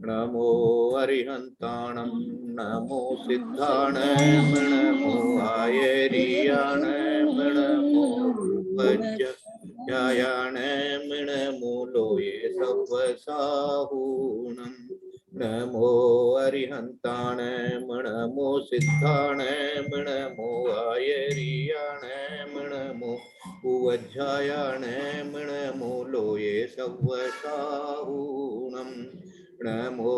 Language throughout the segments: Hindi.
नमो अरिहंताणं नमो सिद्धाणं नमो आयरियाणं नमो उपज्यायाणं नमो लोये सव्वसाहूणं नमो अरिहंताणं नमो सिद्धाणं नमो आयरियाणं नमो उपज्यायाणं नमो लोये सव्वसाहूणं नमो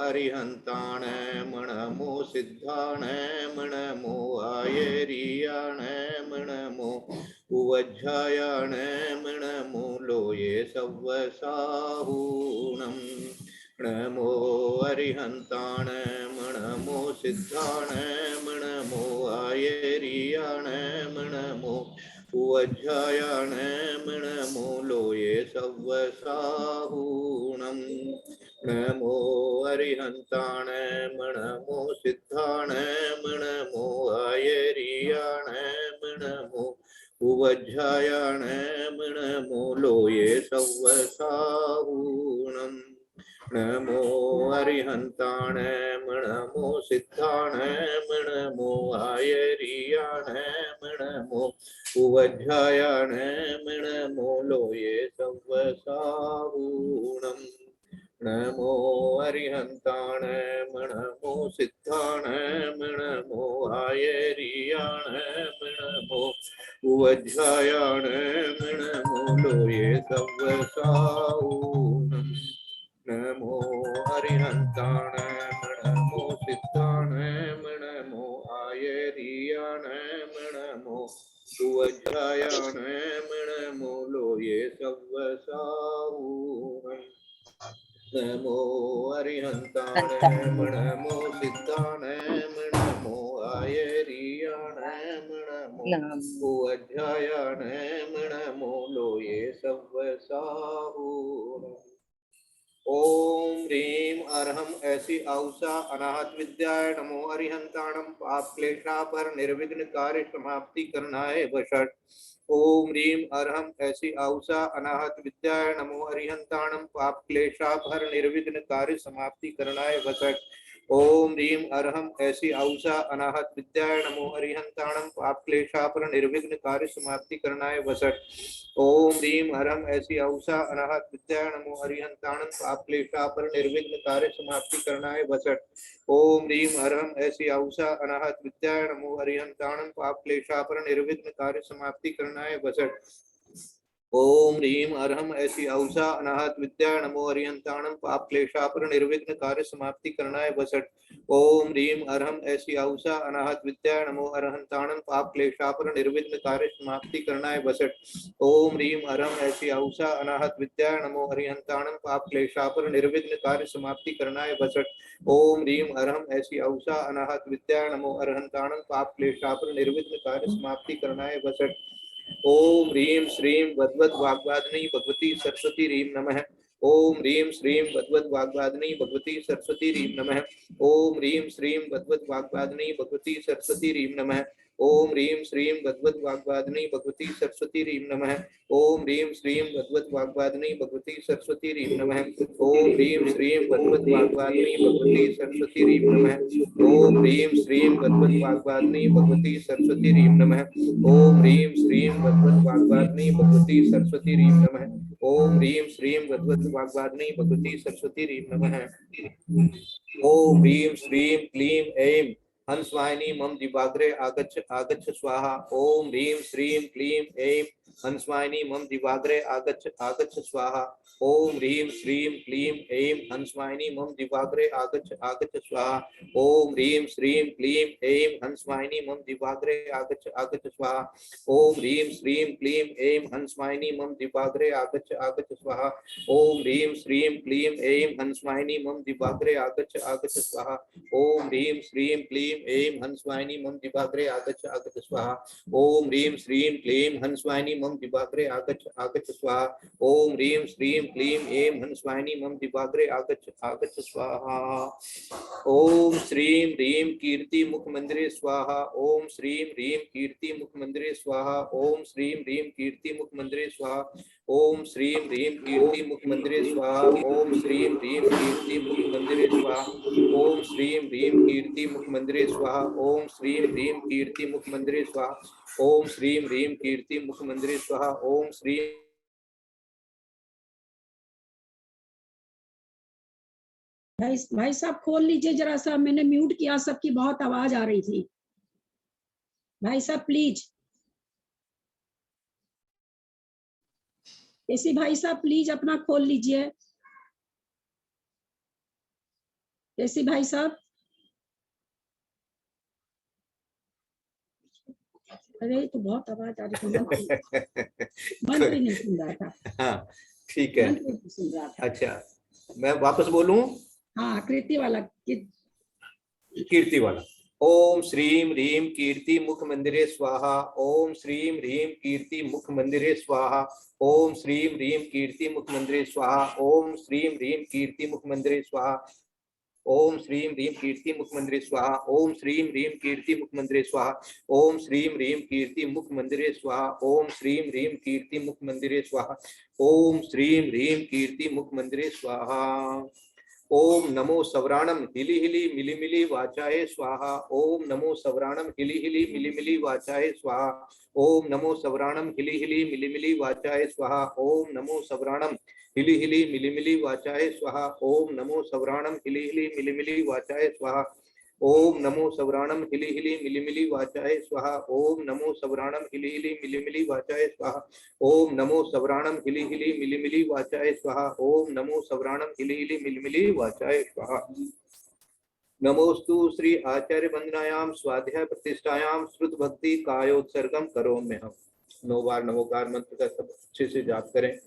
अरिहंताणं नमो सिद्धाणं नमो आयरियाणं नमो उपज्यायाणं नमो लोये सव्वसाहूणं नमो अरिहंताणं नमो सिद्धाणं नमो आयरियाणं नमो उपज्यायाणं नमो लोये सव्वसाहूणं नमो अरिहंताणं नमो सिद्धाणं नमो आयरियाणं नमो उपज्यायाणं नमो लोये सव्वसाहूणं नमो अरिहंताणं नमो सिद्धाणं नमो आयरियाणं नमो उपज्यायाणं नमो लोये सव्वसाहूणं नमो अरिहंताणं नमो सिद्धाणं नमो आयरियाणं नमो उपज्यायाणं नमो लोये सव्वसाहूणं नमो अरिहंताणं नमो सिद्धाणं नमो आयरियाणं नमो उपज्यायाणं नमो लोये सव्वसाहूणं नमो अरिहंताणं नमो सिद्धाणं नमो आयरियाणं नमो उपज्यायाणं नमो लोये सव्वसाहूणं ओम ह्रीं अर्हं ऐसी औषा अनाहत विद्याय नमो अरिहंताणं पाप क्लेशा पर निर्विघ्न कार्य समाप्ति करनाय वशट ओम ह्रीं अर्हं ऐसी औषा अनाहत विद्याय नमो अरिहंताणं पाप क्लेशा पर निर्विघ्न कार्य समाप्ति करनाय वशट ओम ह्रीं अर्हं ऐसी औषा अनाहत विद्याय नमो अरिहंताणं पाप क्लेशा पर निर्विघ्न कार्य समाप्ति करनाय वशट ओम ह्रीं अर्हं ऐसी औषा अनाहत विद्याय नमो अरिहंताणं पाप क्लेशा पर निर्विघ्न कार्य समाप्ति करनाय वसट ओम ह्रीं अर्हं ऐसी औषा अनाहत विद्याय नमो अरिहंताणं पाप क्लेशा पर निर्विघ्न कार्य समाप्ति करनाय वसट ओम ह्रीं अर्हं ऐसी औषा अनाहत विद्याय नमो अरिहंताणं पाप क्लेशा पर निर्विघ्न कार्य समाप्ति करनाय वसट ओम ह्रीं अर्हं ऐसी औषा अनाहत विद्याय नमो अरिहंताणं पाप क्लेशा पर निर्विघ्न कार्य समाप्ति करनाय वसट ओम ह्रीं अर्हं ऐसी औषा अनाहत विद्याय नमो अरिहंताणं पाप क्लेशा पर निर्विघ्न कार्य समाप्ति करनाय वसट ओम ह्रीं अर्हं ऐसी औषा अनाहत विद्याय नमो अरिहंताणं पाप क्लेशा पर निर्विघ्न कार्य समाप्ति करनाय वसट ओम ह्रीं श्रीं वद्वद वाग्वादिनी भगवती सरस्वती ह्रीं नमः ओम ह्रीं श्रीं वद्वद वाग्वादिनी भगवती सरस्वती ह्रीं नमः ओम ह्रीं श्रीं वद्वद वाग्वादिनी भगवती सरस्वती ह्रीं नमः ओम ह्रीं श्रीं वद्वद वाग्वादिनी भगवती सरस्वती ह्रीं नमः ओम ह्रीं श्रीं वद्वद वाग्वादिनी भगवती सरस्वती ह्रीं नमः ओम ह्रीं श्रीं वद्वद वाग्वादिनी भगवती सरस्वती ह्रीं नमः ओम ह्रीं श्रीं वद्वद वाग्वादिनी भगवती सरस्वती ह्रीं नमः ओम ह्रीं श्रीं वद्वद वाग्वादिनी भगवती सरस्वती ह्रीं नमः ओम ह्रीं श्रीं वद्वद वाग्वादिनी भगवती सरस्वती ह्रीं नमः ओम ह्रीं श्रीं क्लीं ऐं हंसवाहिनी मम दिवाग्रे आगच्छ आगच्छ स्वाहा ओम ह्रीं श्रीं क्लीं ऐं हंसवाहिनी मम दिवाग्रे आगच्छ आगच्छ स्वाहा ओम ह्रीं श्रीं क्लीं ऐं हंसवाहिनी मम दिवाग्रे आगच्छ आगच्छ स्वाहा ओम ह्रीं श्रीं क्लीं ऐं हंसवाहिनी मम दिवाग्रे आगच्छ आगच्छ स्वाहा ओम ह्रीं श्रीं क्लीं ऐं हंसवाहिनी मम दिवाग्रे आगच्छ आगच्छ स्वाहा ओम ह्रीं श्रीं क्लीं ऐं हंसवाहिनी मम दिवाग्रे आगच्छ आगच्छ स्वाहा ओम ह्रीं श्रीं क्लीं ऐं हंसवाहिनी मम दिवाग्रे आगच्छ आगच्छ स्वाहा ओम ह्रीं श्रीं क्लीं हंसवाहिनी मम दिवाग्रे आगच्छ आगच्छ स्वाहा ओम ह्रीं श्रीं क्लीं ऐं हंसवाहिनी मम दिवाग्रे आगच्छ आगच्छ स्वाहा ओम श्रीं ह्रीं कीर्ति मुख मंदिरे स्वाहा ओम श्रीं ह्रीं कीर्ति मुख मंदिरे स्वाहा ओम श्रीं ह्रीं कीर्ति मुख मंदिरे स्वाहा ओम श्रीं ह्रीं कीर्ति मुख मंदिरे स्वाहा। ओम श्रीं ह्रीं कीर्ति मुख मंदिरे स्वाहा। ओम श्रीं ह्रीं कीर्ति मुख मंदिरे स्वाहा। ओम श्रीं ह्रीं कीर्ति मुख मंदिरे स्वाहा। ओम श्रीं ह्रीं कीर्ति मुख मंदिरे स्वाहा। ओम श्री भाई साहब खोल लीजिए जरा सा, मैंने म्यूट किया, सबकी बहुत आवाज आ रही थी। भाई साहब प्लीज, ऐसी भाई साहब प्लीज अपना खोल लीजिए। ऐसी भाई साहब, अरे तो बहुत आवाज आ रही थी, मंत्र ही नहीं सुन रहा था। हाँ ठीक है, मंत्र नहीं सुन रहा था। अच्छा मैं वापस बोलूं? हाँ कृति वाला, कीर्ति वाला। ओम श्रीं ह्रीं कीर्ति मुख मंदिरे स्वाहा। ओम श्रीं ह्रीं कीर्ति मुख मंदिरे स्वाहा। ओम श्रीं ह्रीं कीर्ति मुख मंदिरे स्वाहा। ओम श्रीं ह्रीं कीर्ति मुख मंदिरे स्वाहा। ओम श्रीं ह्रीं कीर्ति मुख मंदिरे स्वाहा। ओम श्रीं ह्रीं कीर्ति मुख मंदिरे स्वाहा। ओम श्रीं ह्रीं कीर्ति मुख मंदिरे स्वाहा। ओम श्रीं ह्रीं कीर्ति मुख मंदिरे स्वाहा। ओम श्रीं ह्रीं कीर्ति मुख मंदिरे स्वाहा। ओम नमो सवराणम हिली हिली मिली मिली वाचाय स्वाहा। ओम नमो सवराणम हिली हिली मिली मिली वाचाय स्वाहा। ओम नमो सवराणम हिली हिली मिली मिली वाचाय स्वाहा। ओम नमो सवराणम हिली हिली मिली मिली वाचाय स्वाहा। ओम नमो सवराणम हिली हिली मिली मिली वाचाय स्वाहा। ओम नमो सवराणम हिली हिली मिली मिली वाचाय स्वाहा। ओम नमो सवराणम हिली हिली मिली मिली वाचाय स्वाहा। ओम नमो सवराणम हिली हिली मिली मिली वाचाय स्वाहा। ओम नमो सवराणम हिली हिली मिली मिली वाचाय स्वाहा। नमोस्तु श्री आचार्य वंदनायाम स्वाध्याय प्रतिष्ठायाम श्रुत भक्ति कायोत्सर्गम करोम्यहम्। 9 बार नमोकार मंत्र का सब अच्छे से जाप करें।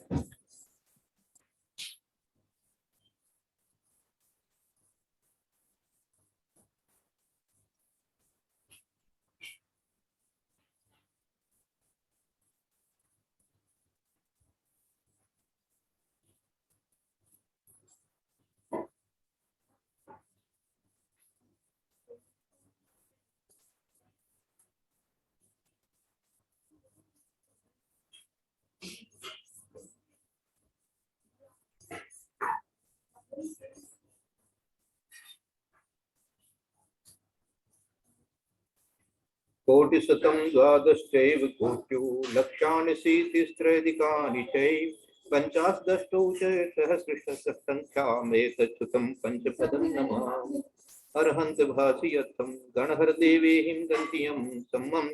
कोटिशतं द्वादश्चैव कोट्यो लक्षाणि शीतिस्त्रैधिकानि चैव पञ्चाशदष्टौ च सहस्रशतसङ्ख्यामेतच्छ्रुतं पञ्चपदं नमामि। अर्हन्त भासि यत्थं गणहरदेवेहिं गन्तियं सम्मं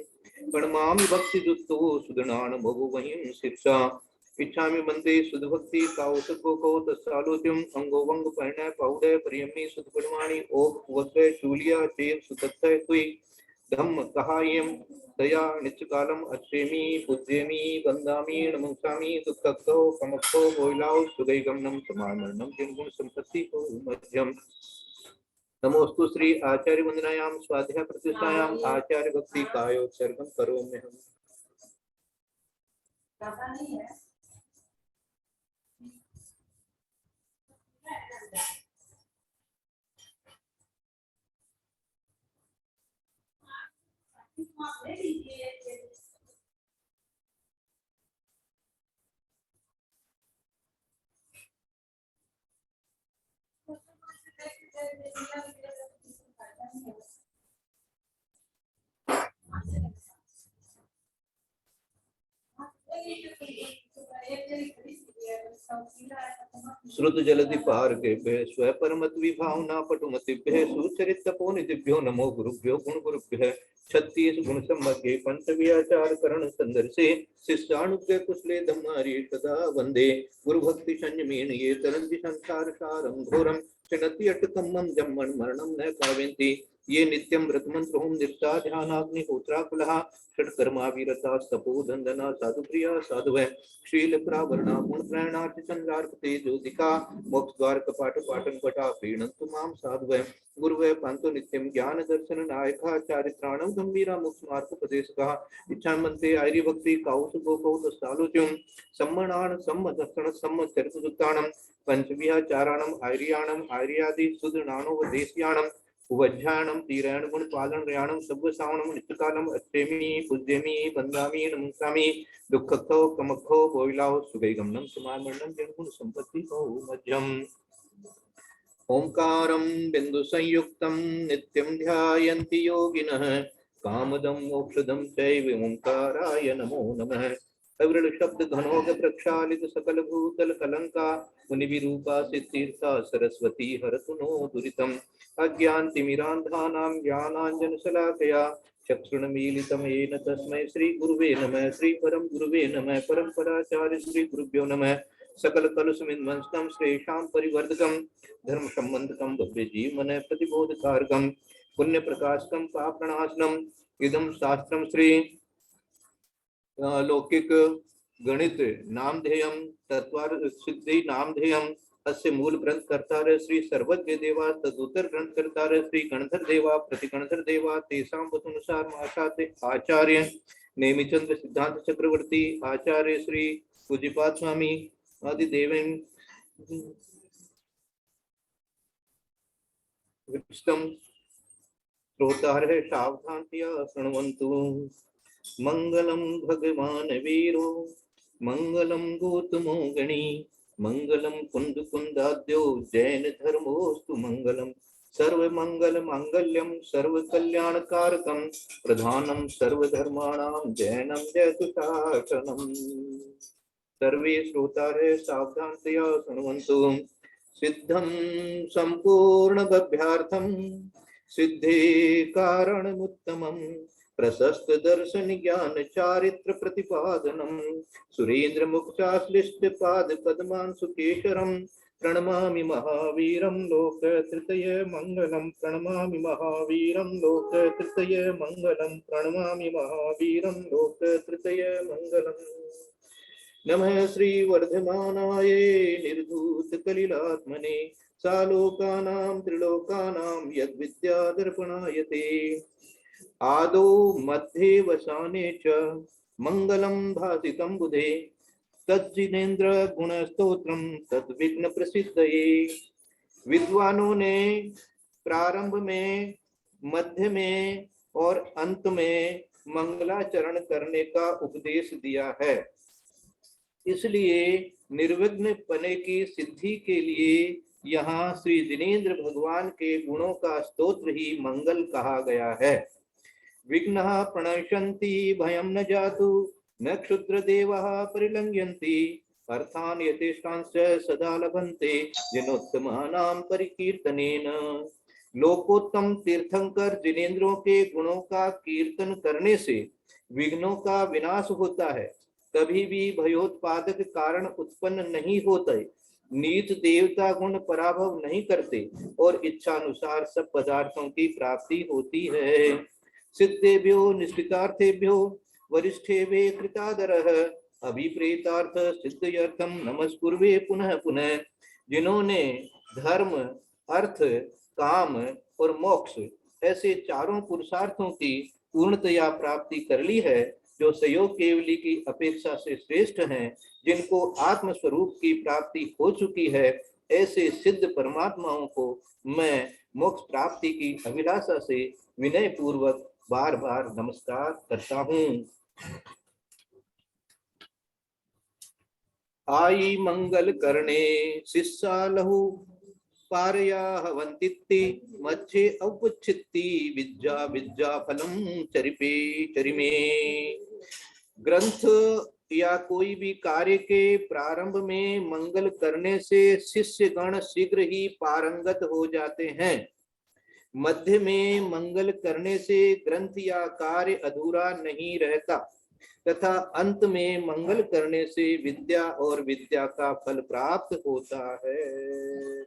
प्रणमामि भक्तिदुत्तो सुदनानमभुवहिं शिक्षा इच्छामि वन्दे सुधभक्ति काउसको तत्सालोच्यम् अंगो वंग परिणय पौडय प्रियमी सुधपरमाणि ओक वस्त्र चूलिया चेन सुतत्थय तुई धम्म कहायम दया नित्यकालम अच्छेमी पूज्यमी वंदामी नमस्कामी दुःखो कमक्षो भोइलाओ सुदैगमनम समानम जिनगुण संपत्ति को मध्यम। नमोस्तु श्री आचार्य वंदनायां स्वाध्याय प्रतिष्ठायां आचार्य भक्ति कायोत्सर्गम करोम्यहम्। श्रुत जलधि पार के स्व परमत विभावना पटुमतिभ्य सुचरित तपोनिधिभ्यो नमो गुरुभ्यो गुण गुरुभ्य 36 गुण सम्मगे पंच व्याचार करण संदर्शे शिष्यानुग्रह कुशले धम्मारी तदा वंदे गुरु भक्ति संयमेन ये तरंति संसार सारं घोरं चनति अटकम्मं जम्मन् मरणं न पावन्ति ये नित्यं व्रतमंत्र होम दीक्षा ध्यानाग्निहोत्राकुलः षट्कर्मा वीरता तपोधन्दना साधुप्रिया साधुवः शील प्रावरणा गुणत्रयणार्थ चंद्रार्पते ज्योतिका मोक्ष द्वार कपाट पाटन पटा प्रीणन्तु मां साधुवः गुरुवः पांतो नित्यं ज्ञान दर्शन नायका चारित्राणं गंभीरा मोक्ष मार्गोपदेशकः इच्छामन्ते आर्य भक्ति काउसुको तस्सालोच्यं सम्मनान सम्मदक्षण सम्मचरितदुत्तानं पंचविहाचाराणं आर्याणं आर्यादि सुदनानोपदेश्याणं उवज्झाणं तीरेण गुणपालं रयाणं सब्वसावणं नित्यकालं अक्षेमि पूज्यमि वन्दामि नमस्यामि दुःखखो कमखो बोइलाओ सुगैगमनं समामरणं जन्मगुण संपत्ति हो मध्यम ओंकारं बिंदु संयुक्तं नित्यं ध्यायन्ति योगिनः कामदं मोक्षदं चैव ओंकाराय नमो नमः अविरल शब्द घनोग प्रक्षालित सकल भूतल कलंका मुनि विरूपा सिद्धीर्था सरस्वती हरतु नो दुरितम् अज्ञान तिमिरांधानां ज्ञानांजन शलाकया चक्षुर्मीलितं येन तस्मै श्री गुरुवे नमः श्री परम गुरुवे नमः परंपराचार्य श्री गुरुभ्यो नमः सकल कलुषमिन्वंस्तं श्रेषां परिवर्धकं धर्म संबंधकं भव्य जीवन प्रतिबोधकारकं पुण्य प्रकाशकं पापनाशनम् इदं शास्त्रं श्री लौकिक गणित नामधेयं तत्वार सिद्धि नामधेयं अस्य मूल ग्रंथ कर्तार श्री सर्वज्ञ देवा तदुत्तर ग्रंथ कर्तार श्री गणधर देवा प्रतिगणधर देवा तेषां वचनानुसार माशाते आचार्य नेमिचंद्र सिद्धांत चक्रवर्ती आचार्य श्री पूज्यपाद स्वामी आदि देवेन विष्टम श्रोतारः सावधानतया शृण्वन्तु मंगलम भगवान वीरो मंगलम गौतमो गणी मंगलम कुंद कुंदाद्यो जैन धर्मोस्तु मंगलम सर्व मंगल मांगल्यम सर्व कल्याण कारकम प्रधानम सर्वधर्माणां जैनम जयतु शासनम सर्वे श्रोतारः सावधानतया शृण्वन्तु सिद्धं संपूर्ण बभ्यार्थं सिद्धे कारणमुत्तमम् प्रशस्त दर्शन ज्ञान चारित्र प्रतिपादनम सुरेंद्र मुक्ताश्लिष्ट पाद पद्मान सुकेशरम प्रणमामि महावीरम लोक तृतीय मंगलम प्रणमामि महावीरम लोक तृतीय मंगलम प्रणमामि महावीरम लोक तृतीय मंगलम नमः श्री वर्धमानाय निर्धूत कलिलात्मने सालोकानां त्रिलोकानां यद्विद्यादर्पणायते आदो मध्ये वसाने च मंगलम भासितं बुधे तज्जिनेन्द्र गुणस्तोत्रम तद्विघ्न प्रसिद्धये विद्वानों ने प्रारंभ में मध्य में और अंत में मंगलाचरण करने का उपदेश दिया है। इसलिए निर्विघ्न पने की सिद्धि के लिए यहाँ श्री जिनेन्द्र भगवान के गुणों का स्तोत्र ही मंगल कहा गया है। विघ्नः प्रणश्यन्ति भयं न जातु न क्षुद्रदेवः परिलङ्घयन्ति अर्थान् यथेष्टांश्च सदा लभन्ते जिनोत्तमानां परिकीर्तनेन। लोकोत्तम तीर्थंकर जिनेन्द्रों के गुणों का कीर्तन करने से विघ्नों का विनाश होता है, कभी भी भयोत्पादक कारण उत्पन्न नहीं होते, नीच देवता गुण पराभव नहीं करते और इच्छानुसार सब पदार्थों की प्राप्ति होती है। सिद्धेभ्यो निष्ठितार्थेभ्यो वरिष्ठेभ्यो कृतादरः अभिप्रेतार्थ सिद्धयर्थम नमस्कुर्वे पुनः पुनः। जिन्होंने धर्म अर्थ काम और मोक्ष ऐसे चारों पुरुषार्थों की पूर्णतया प्राप्ति कर ली है, जो सहयोग केवली की अपेक्षा से श्रेष्ठ हैं, जिनको आत्म स्वरूप की प्राप्ति हो चुकी है, ऐसे सिद्ध परमात्माओं को मैं मोक्ष प्राप्ति की अभिलाषा से विनय पूर्वक बार बार नमस्कार करता हूँ। आई मंगल करने शिष्या लहु पारया हवंतित्ति मच्छे औपच्छित्ति विद्या विद्या फलम चरिपे चरिमे। ग्रंथ या कोई भी कार्य के प्रारंभ में मंगल करने से शिष्य गण शीघ्र ही पारंगत हो जाते हैं। मध्य में मंगल करने से ग्रंथ या कार्य अधूरा नहीं रहता तथा अंत में मंगल करने से विद्या और विद्या का फल प्राप्त होता है।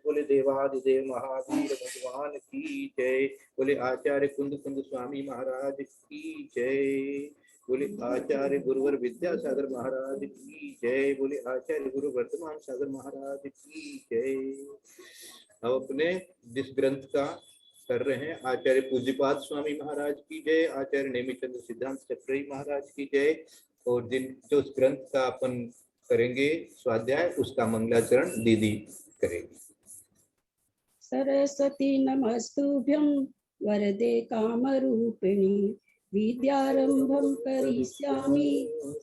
बोले देवादिदेव महावीर भगवान की जय। बोले आचार्य कुंद कुंद स्वामी महाराज की जय। बोले आचार्य गुरुवर विद्यासागर महाराज की जय। बोले आचार्य गुरु वर्तमान सागर महाराज की जय। अब अपने जिस ग्रंथ का कर रहे हैं, आचार्य पूज्यपाद स्वामी महाराज की जय, आचार्य नेमिचंद्र सिद्धांत चक्रवर्ती महाराज की जय। और जो उस ग्रंथ का अपन करेंगे स्वाध्याय, उसका मंगलाचरण दीदी करेगी। सरस्वती नमस्तुभ्यं वरदे कामरूपिणी विद्यारंभं करिष्यामि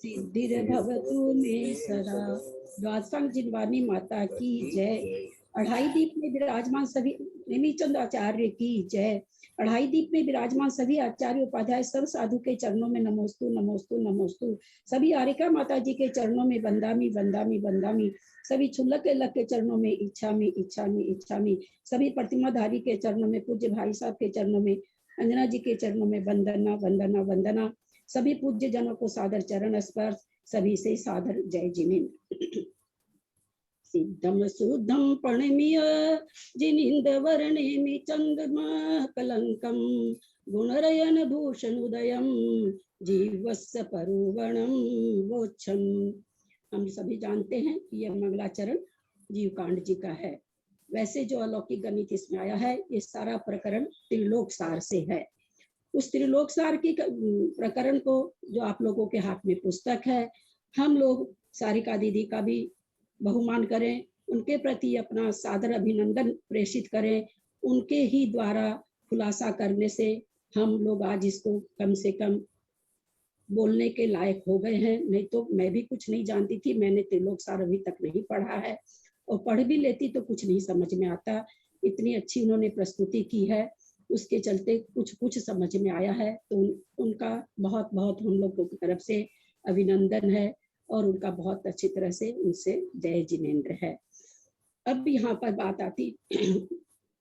सिद्धिर्भवतु मे सदा। द्वादशांग जिनवानी माता की जय। अढ़ाई दीप में विराजमान सभी नेमिचंद आचार्य की जय। अढ़ाई दीप में विराजमान सभी आचार्य उपाध्याय सर्व साधु के चरणों में नमोस्तु नमोस्तु नमोस्तु। सभी आरिका माता जी के चरणों में वंदामी वंदामी वंदामी। सभी छुल्लक के लक के चरणों में इच्छामी इच्छामी इच्छामी। सभी प्रतिमाधारी के चरणों में, पूज्य भाई साहब के चरणों में, अंजना जी के चरणों में वंदना वंदना वंदना। सभी पूज्य जनों को सादर चरण स्पर्श, सभी से सादर जय जिनेन्द्र। सिद्धम शुद्धम प्रणमीय जिनिंद वर्णेमि चंद्रमा कलंकम गुणरयन भूषण उदयम जीवस्य परुवणम वोच्छम। हम सभी जानते हैं कि यह मंगलाचरण जीवकांड जी का है। वैसे जो अलौकिक गणित इसमें आया है, ये सारा प्रकरण त्रिलोक सार से है। उस त्रिलोक सार की प्रकरण को जो आप लोगों के हाथ में पुस्तक है, हम लोग सारिका दीदी का भी बहुमान करें, उनके प्रति अपना सादर अभिनंदन प्रेषित करें। उनके ही द्वारा खुलासा करने से हम लोग आज इसको कम से कम बोलने के लायक हो गए हैं। नहीं तो मैं भी कुछ नहीं जानती थी, मैंने त्रिलोक सार अभी तक नहीं पढ़ा है, और पढ़ भी लेती तो कुछ नहीं समझ में आता। इतनी अच्छी उन्होंने प्रस्तुति की है, उसके चलते कुछ कुछ समझ में आया है। तो उनका बहुत बहुत हम लोगों की तरफ से अभिनंदन है, और उनका बहुत अच्छी तरह से उनसे जय जिनेन्द्र है। अब यहाँ पर बात आती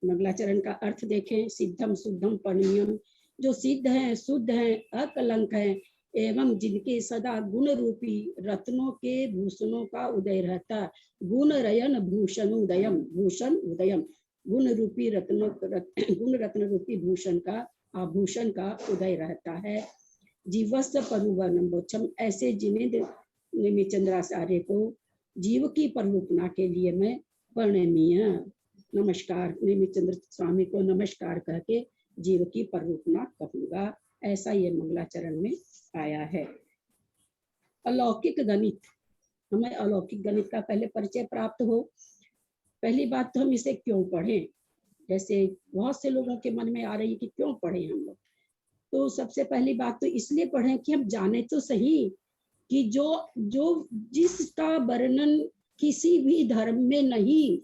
मंगलाचरण का अर्थ देखें। सिद्धम शुद्धम पणियम, जो सिद्ध हैं, शुद्ध हैं, अकलंक हैं, एवं जिनके सदा गुण रूपी रत्नों के भूषणों का उदय रहता। गुण रयन भूषण उदयम, भूषण उदयम, गुण रूपी रत्नों, गुण रत्न रूपी भूषण का, आभूषण का उदय रहता है। जीवस्य परुवर्णम वोच्छम, ऐसे जिनेन्द्र नेमिचंद्राचार्य को जीव की परिरूपणा के लिए मैं प्रणमीय नमस्कार, नेमिचंद्र स्वामी को नमस्कार करके जीव की परिरूपणा कहूंगा। ऐसा ये मंगलाचरण में आया है। अलौकिक गणित, हमें अलौकिक गणित का पहले परिचय प्राप्त हो। पहली बात तो हम इसे क्यों पढ़ें, जैसे बहुत से लोगों के मन में आ रही है कि क्यों पढ़ें हम लोग। तो सबसे पहली बात तो इसलिए पढ़ें कि हम जाने तो सही कि जो जिसका वर्णन किसी भी धर्म में नहीं,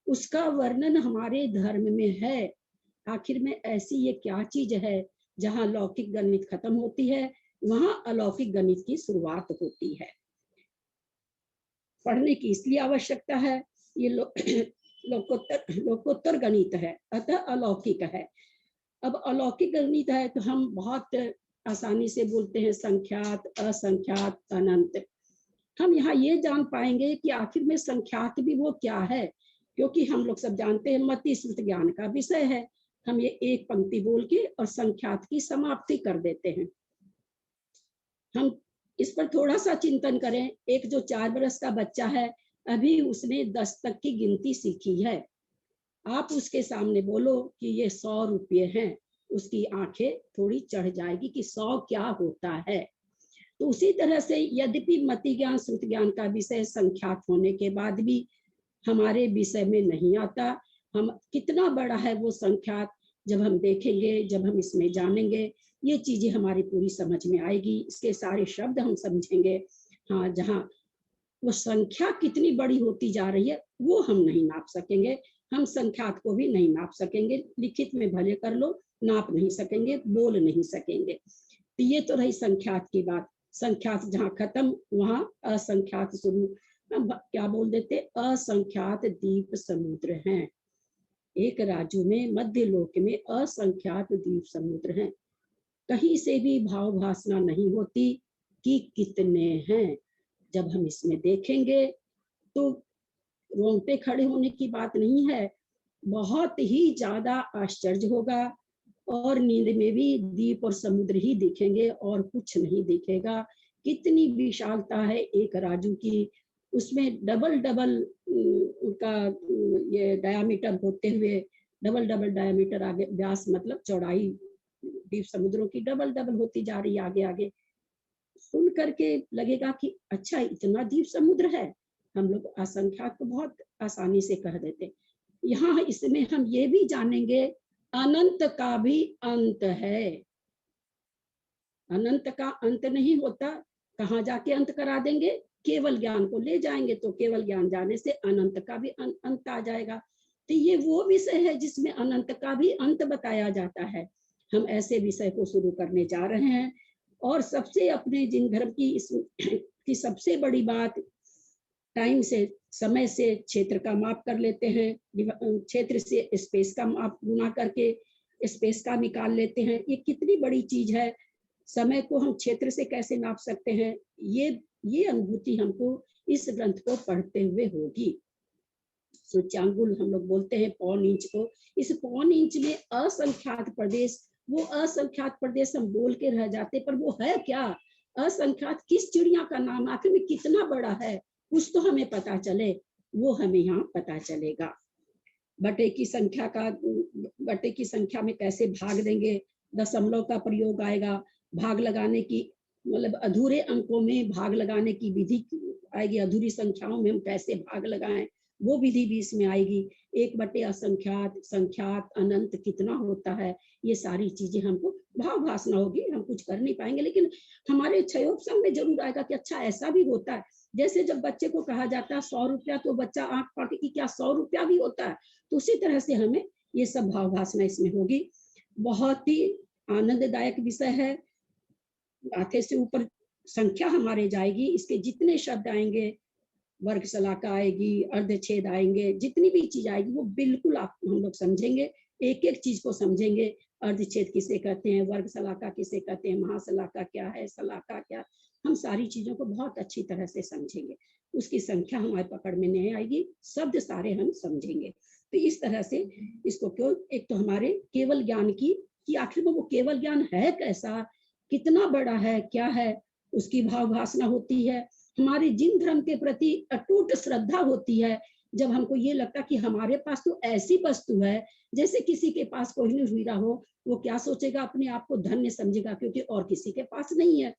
उसका वर्णन हमारे धर्म में है। आखिर में ऐसी ये क्या चीज है जहाँ लौकिक गणित खत्म होती है, वहां अलौकिक गणित की शुरुआत होती है। पढ़ने की इसलिए आवश्यकता है, ये लोकोत्तर गणित है, अतः अलौकिक है। अब अलौकिक गणित है तो हम बहुत आसानी से बोलते हैं संख्यात, असंख्यात, अनंत। हम यहाँ ये जान पाएंगे कि आखिर में संख्यात भी वो क्या है, क्योंकि हम लोग सब जानते हैं मति स्मृति ज्ञान का विषय है। हम ये एक पंक्ति बोल के और संख्यात की समाप्ति कर देते हैं। हम इस पर थोड़ा सा चिंतन करें। एक जो 4 बरस का बच्चा है, अभी उसने 10 तक की गिनती सीखी है। आप उसके सामने बोलो कि ये 100 रुपये हैं, उसकी आंखें थोड़ी चढ़ जाएगी कि 100 क्या होता है। तो उसी तरह से यद्यपि मति ज्ञान श्रुति ज्ञान का विषय संख्यात होने के बाद भी हमारे विषय में नहीं आता। हम कितना बड़ा है वो संख्यात, जब हम देखेंगे, जब हम इसमें जानेंगे, ये चीजें हमारी पूरी समझ में आएगी। इसके सारे शब्द हम समझेंगे। हाँ, जहाँ वो संख्या कितनी बड़ी होती जा रही है वो हम नहीं नाप सकेंगे। हम संख्यात को भी नहीं नाप सकेंगे, लिखित में भले कर लो, नाप नहीं सकेंगे, बोल नहीं सकेंगे। तो ये तो रही संख्यात की बात। संख्यात जहाँ खत्म वहां असंख्यात शुरू। क्या बोल देते, असंख्यात द्वीप समुद्र हैं। एक राजू में मध्य लोक में असंख्यात द्वीप समुद्र हैं। कहीं से भी भाव भासना नहीं होती कि कितने हैं। जब हम इसमें देखेंगे तो रोंगटे खड़े होने की बात नहीं है, बहुत ही ज्यादा आश्चर्य होगा। और नींद में भी द्वीप और समुद्र ही दिखेंगे और कुछ नहीं दिखेगा। कितनी विशालता है एक राजू की। उसमें डबल डबल उनका ये डायामीटर होते हुए, डबल डबल डायामीटर, आगे व्यास मतलब चौड़ाई द्वीप समुद्रों की डबल डबल होती जा रही है आगे आगे। सुन करके लगेगा कि अच्छा इतना द्वीप समुद्र है। हम लोग असंख्यात को बहुत आसानी से कह देते, यहाँ इसमें हम ये भी जानेंगे अनंत का भी अंत है। अनंत का अंत नहीं होता, कहाँ जाके अंत करा देंगे, केवल ज्ञान को ले जाएंगे तो केवल ज्ञान जाने से अनंत का भी अंत आ जाएगा। तो ये वो विषय है जिसमें अनंत का भी अंत बताया जाता है। हम ऐसे विषय को शुरू करने जा रहे हैं। और सबसे अपने जिन धर्म की सबसे बड़ी बात, टाइम से, समय से क्षेत्र का माप कर लेते हैं, क्षेत्र से स्पेस का माप गुना करके स्पेस का निकाल लेते हैं। ये कितनी बड़ी चीज है। समय को हम क्षेत्र से कैसे नाप सकते हैं, ये अनुभूति हमको इस ग्रंथ को पढ़ते हुए होगी। सूच्यांगुल हम लोग बोलते हैं पौन इंच को। इस पौन इंच में असंख्यात प्रदेश, वो असंख्यात प्रदेश हम बोल के रह जाते, पर वो है क्या? असंख्यात किस चिड़िया का नाम, आखिर में कितना बड़ा है, कुछ तो हमें पता चले, वो हमें यहाँ पता चलेगा। बटे की संख्या में कैसे भाग देंगे, दशमलव का प्रयोग आएगा। भाग लगाने की मतलब अधूरे अंकों में भाग लगाने की विधि आएगी, अधूरी संख्याओं में हम कैसे भाग लगाएं, वो विधि भी इसमें आएगी। 1 बटे असंख्यात, संख्यात, अनंत कितना होता है, ये सारी चीजें हमको भाव भासना होगी। हम कुछ कर नहीं पाएंगे, लेकिन हमारे क्षयोपसम में जरूर आएगा कि अच्छा ऐसा भी होता है। जैसे जब बच्चे को कहा जाता है 100 रुपया, तो बच्चा आंख फाड़ की क्या 100 रुपया भी होता है, तो उसी तरह से हमें ये सब भाव भासना इसमें होगी। बहुत ही आनंददायक विषय है। आधे से ऊपर संख्या हमारे जाएगी, इसके जितने शब्द आएंगे, वर्ग शलाका आएगी, अर्धछेद आएंगे, जितनी भी चीज आएगी वो बिल्कुल हम लोग समझेंगे, एक एक चीज को समझेंगे। अर्धछेद किसे कहते हैं, वर्ग शलाका किसे कहते हैं, महाशलाका क्या है, शलाका क्या, हम सारी चीजों को बहुत अच्छी तरह से समझेंगे। उसकी संख्या हमारे पकड़ में नहीं आएगी, शब्द सारे हम समझेंगे। तो इस तरह से इसको क्यों, एक तो हमारे केवल ज्ञान की कि आखिर में वो केवल ज्ञान है कैसा, कितना बड़ा है, क्या है, उसकी भाव भासना होती है। हमारी जिन धर्म के प्रति अटूट श्रद्धा होती है, जब हमको ये लगता कि हमारे पास तो ऐसी वस्तु है, जैसे किसी के पास कोहिनूर हीरा हो, वो क्या सोचेगा, अपने आप को धन्य समझेगा, क्योंकि और किसी के पास नहीं है।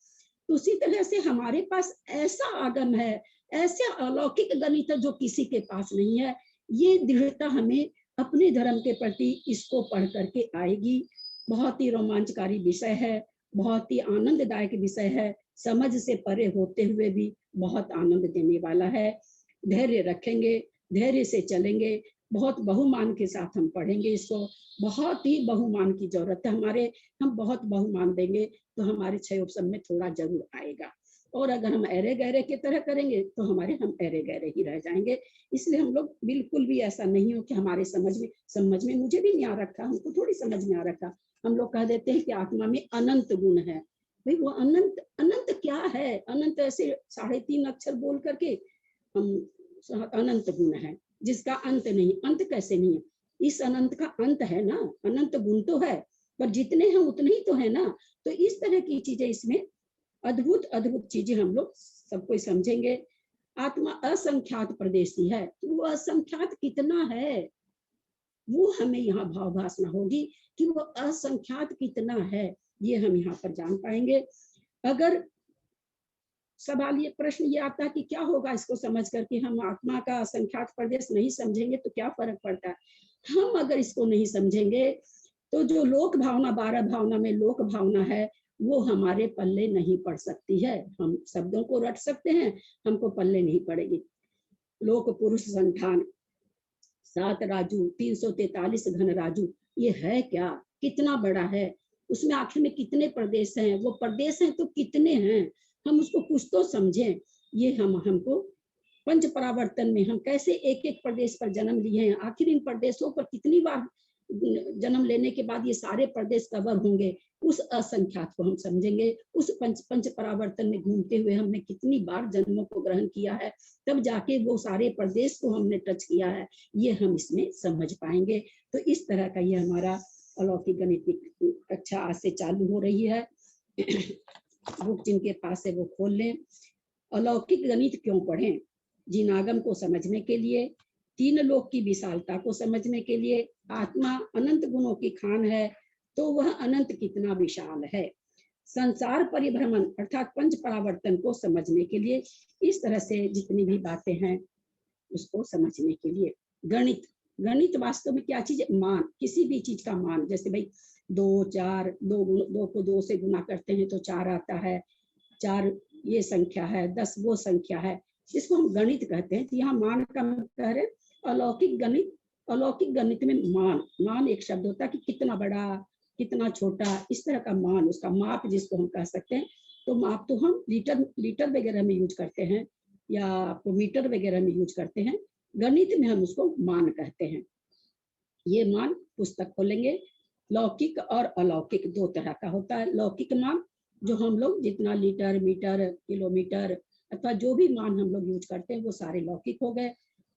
तो उसी तरह से हमारे पास ऐसा आगम है, ऐसे अलौकिक गणित जो किसी के पास नहीं है। ये दृढ़ता हमें अपने धर्म के प्रति इसको पढ़ करके आएगी। बहुत ही रोमांचकारी विषय है, बहुत ही आनंददायक विषय है, समझ से परे होते हुए भी बहुत आनंद देने वाला है। धैर्य रखेंगे, धैर्य से चलेंगे, बहुत बहुमान के साथ हम पढ़ेंगे इसको। बहुत ही बहुमान की जरूरत है हमारे, हम बहुत बहुमान देंगे तो हमारे क्षयोपसम में थोड़ा जरूर आएगा। और अगर हम ऐरे गहरे की तरह करेंगे तो हम ऐरे गहरे ही रह जाएंगे। इसलिए हम लोग बिल्कुल भी ऐसा नहीं हो कि हमारे समझ में मुझे भी नहीं आ रखा, हमको थोड़ी समझ में आ रखा। हम लोग कह देते हैं कि आत्मा में अनंत गुण है। भाई वो अनंत अनंत क्या है? अनंत ऐसे 3.5 अक्षर बोल करके हम अनंत गुण है जिसका अंत नहीं। अंत कैसे नहीं है? इस अनंत का अंत है ना, अनंत गुण तो है, पर जितने हैं उतने ही तो है ना। तो इस तरह की चीजें इसमें अद्भुत अद्भुत चीजें हम लोग सबको समझेंगे। आत्मा असंख्यात प्रदेशी है, तो वो असंख्यात कितना है वो हमें यहाँ भाव भासना होगी कि वो असंख्यात कितना है, ये हम यहाँ पर जान पाएंगे। अगर सवाल ये प्रश्न ये आता है कि क्या होगा इसको समझ करके, हम आत्मा का असंख्यात प्रदेश नहीं समझेंगे तो क्या फर्क पड़ता है? हम अगर इसको नहीं समझेंगे तो जो लोक भावना, 12 भावना में लोक भावना है, वो हमारे पल्ले नहीं पड़ सकती है। हम शब्दों को रट सकते हैं, हमको पल्ले नहीं पड़ेगी। लोक पुरुष संठान 7 राजू, 343 घन राजू, ये है क्या? कितना बड़ा है? उसमें आखिर में कितने प्रदेश हैं? वो प्रदेश हैं तो कितने हैं? हम उसको कुछ तो समझें। ये हमको पंच परावर्तन में हम कैसे एक एक प्रदेश पर जन्म लिए हैं, आखिर इन प्रदेशों पर कितनी बार जन्म लेने के बाद ये सारे प्रदेश कवर होंगे, उस असंख्यात को हम समझेंगे। उस पंच परावर्तन में घूमते हुए हमने कितनी बार जन्मों को ग्रहण किया है, तब जाके वो सारे प्रदेश को हमने टच किया है, ये हम इसमें समझ पाएंगे। तो इस तरह का ये हमारा अलौकिक गणित की कक्षा आज से चालू हो रही है। बुक जिनके पास है वो खोल लें। अलौकिक गणित क्यों पढ़ें? जिन आगम को समझने के लिए, 3 लोक की विशालता को समझने के लिए। आत्मा अनंत गुणों की खान है, तो वह अनंत कितना विशाल है। संसार परिभ्रमण अर्थात पंच परावर्तन को समझने के लिए, इस तरह से जितनी भी बातें हैं उसको समझने के लिए। गणित गणित वास्तव में क्या चीज है? मान, किसी भी चीज का मान। जैसे भाई 2 4, 2 को 2 से गुना करते हैं तो 4 आता है, 4 ये संख्या है, 10 वो संख्या है, जिसको हम गणित कहते हैं। तो यहाँ मान का कह रहे अलौकिक गणित। अलौकिक गणित में मान, मान एक शब्द होता है कि कितना बड़ा, कितना छोटा, इस तरह का मान, उसका माप जिसको हम कह सकते हैं। तो माप तो हम लीटर लीटर वगैरह में यूज करते हैं, या आपको मीटर वगैरह में यूज करते हैं। गणित में हम उसको मान कहते हैं। ये मान पुस्तक खोलेंगे, लौकिक और अलौकिक दो तरह का होता है। लौकिक मान जो हम लोग जितना लीटर, मीटर, किलोमीटर अथवा जो भी मान हम लोग यूज करते हैं वो सारे लौकिक हो गए।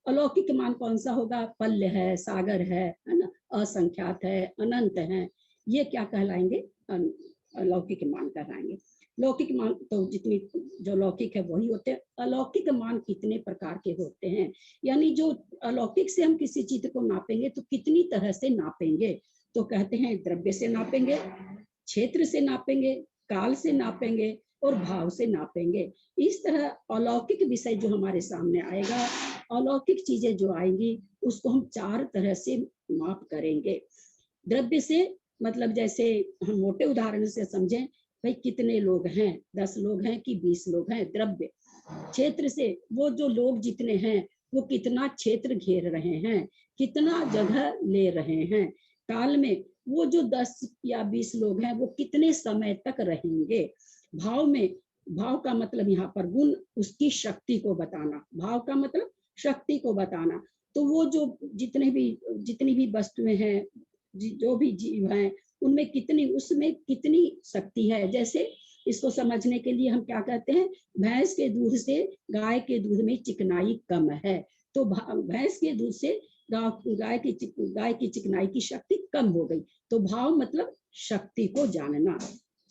अलौकिक मान कौन सा होगा? पल्य है, सागर है ना, असंख्यात है, अनंत है, ये क्या कहलाएंगे? अलौकिक मान कहलाएंगे। लौकिक मान तो जितनी जो लौकिक है वही होते हैं। अलौकिक मान कितने प्रकार के होते हैं, यानी जो अलौकिक से हम किसी चीज को नापेंगे तो कितनी तरह से नापेंगे? तो कहते हैं द्रव्य से नापेंगे, क्षेत्र से नापेंगे, काल से नापेंगे और भाव से नापेंगे। इस तरह अलौकिक विषय जो हमारे सामने आएगा, अलौकिक चीजें जो आएंगी, उसको हम 4 तरह से माप करेंगे। द्रव्य से मतलब जैसे हम मोटे उदाहरण से समझें, भाई कितने लोग हैं, 10 लोग हैं कि 20 लोग हैं, द्रव्य। क्षेत्र से वो जो लोग जितने हैं वो कितना क्षेत्र घेर रहे हैं, कितना जगह ले रहे हैं। काल में वो जो 10 या 20 लोग हैं वो कितने समय तक रहेंगे। भाव में, भाव का मतलब यहाँ पर गुण, उसकी शक्ति को बताना। भाव का मतलब शक्ति को बताना। तो वो जो जितनी भी वस्तुएं हैं, जो भी जीव हैं, उनमें कितनी, उसमें कितनी शक्ति है। जैसे इसको समझने के लिए हम क्या कहते हैं, भैंस के दूध से गाय के दूध में चिकनाई कम है, तो भैंस के दूध से गाय की चिकनाई की शक्ति कम हो गई। तो भाव मतलब शक्ति को जानना।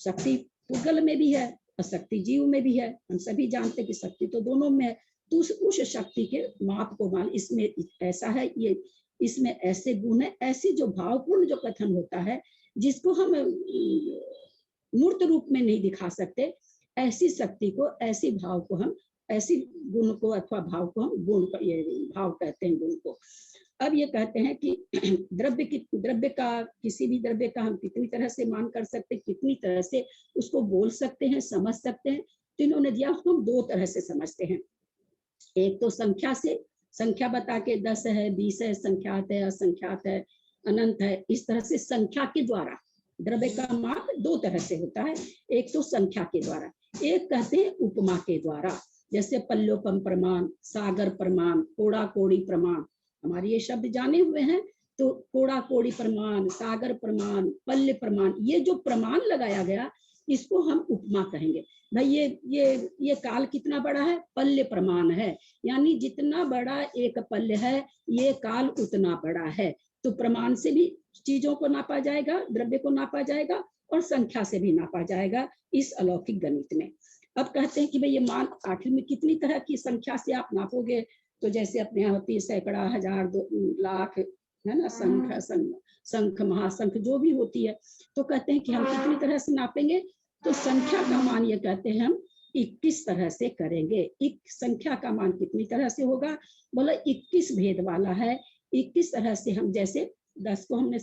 शक्ति पुद्गल में भी है और शक्ति जीव में भी है, हम सभी जानते हैं कि शक्ति तो दोनों में है। तो उस शक्ति के माप को मान, इसमें ऐसा है, ये इसमें ऐसे गुण है, ऐसी जो भावपूर्ण जो कथन होता है जिसको हम मूर्त रूप में नहीं दिखा सकते, ऐसी शक्ति को, ऐसी भाव को हम, ऐसी गुण को अथवा भाव को हम गुण, ये भाव कहते हैं गुण को। अब ये कहते हैं कि द्रव्य का, किसी भी द्रव्य का हम कितनी तरह से मान कर सकते, कितनी तरह से उसको बोल सकते हैं, समझ सकते हैं। तो इन्होंने दिया, हम 2 तरह से समझते हैं। एक तो संख्या से, संख्या बता के 10 है, 20 है, संख्यात है, असंख्यात है, अनंत है, इस तरह से संख्या के द्वारा द्रव्य का माप 2 तरह से होता है। एक तो संख्या के द्वारा, एक कहते हैं उपमा के द्वारा। जैसे पल्योपम प्रमाण, सागर प्रमाण, कोड़ा कोड़ी प्रमाण, हमारे ये शब्द जाने हुए हैं। तो कोड़ा कोड़ी प्रमाण, सागर प्रमाण, पल्य प्रमाण, ये जो प्रमाण लगाया गया इसको हम उपमा कहेंगे। भाई ये काल कितना बड़ा है? पल्य प्रमाण है, यानी जितना बड़ा एक पल्य है ये काल उतना बड़ा है। तो प्रमाण से भी चीजों को नापा जाएगा, द्रव्य को नापा जाएगा और संख्या से भी नापा जाएगा इस अलौकिक गणित में। अब कहते हैं कि भाई ये मान आखिर में कितनी तरह की संख्या से आप नापोगे? तो जैसे अपने यहाँ होती है सैकड़ा, हजार, 2 लाख, है ना, संख महासंख जो भी होती है। तो कहते हैं कि हम कितनी तरह से नापेंगे? तो संख्या का मान ये कहते हैं हम 21 तरह से करेंगे। एक संख्या का मान कितनी तरह से होगा? बोला 21 भेद वाला है। 21 तरह से हम, जैसे 10 को हमने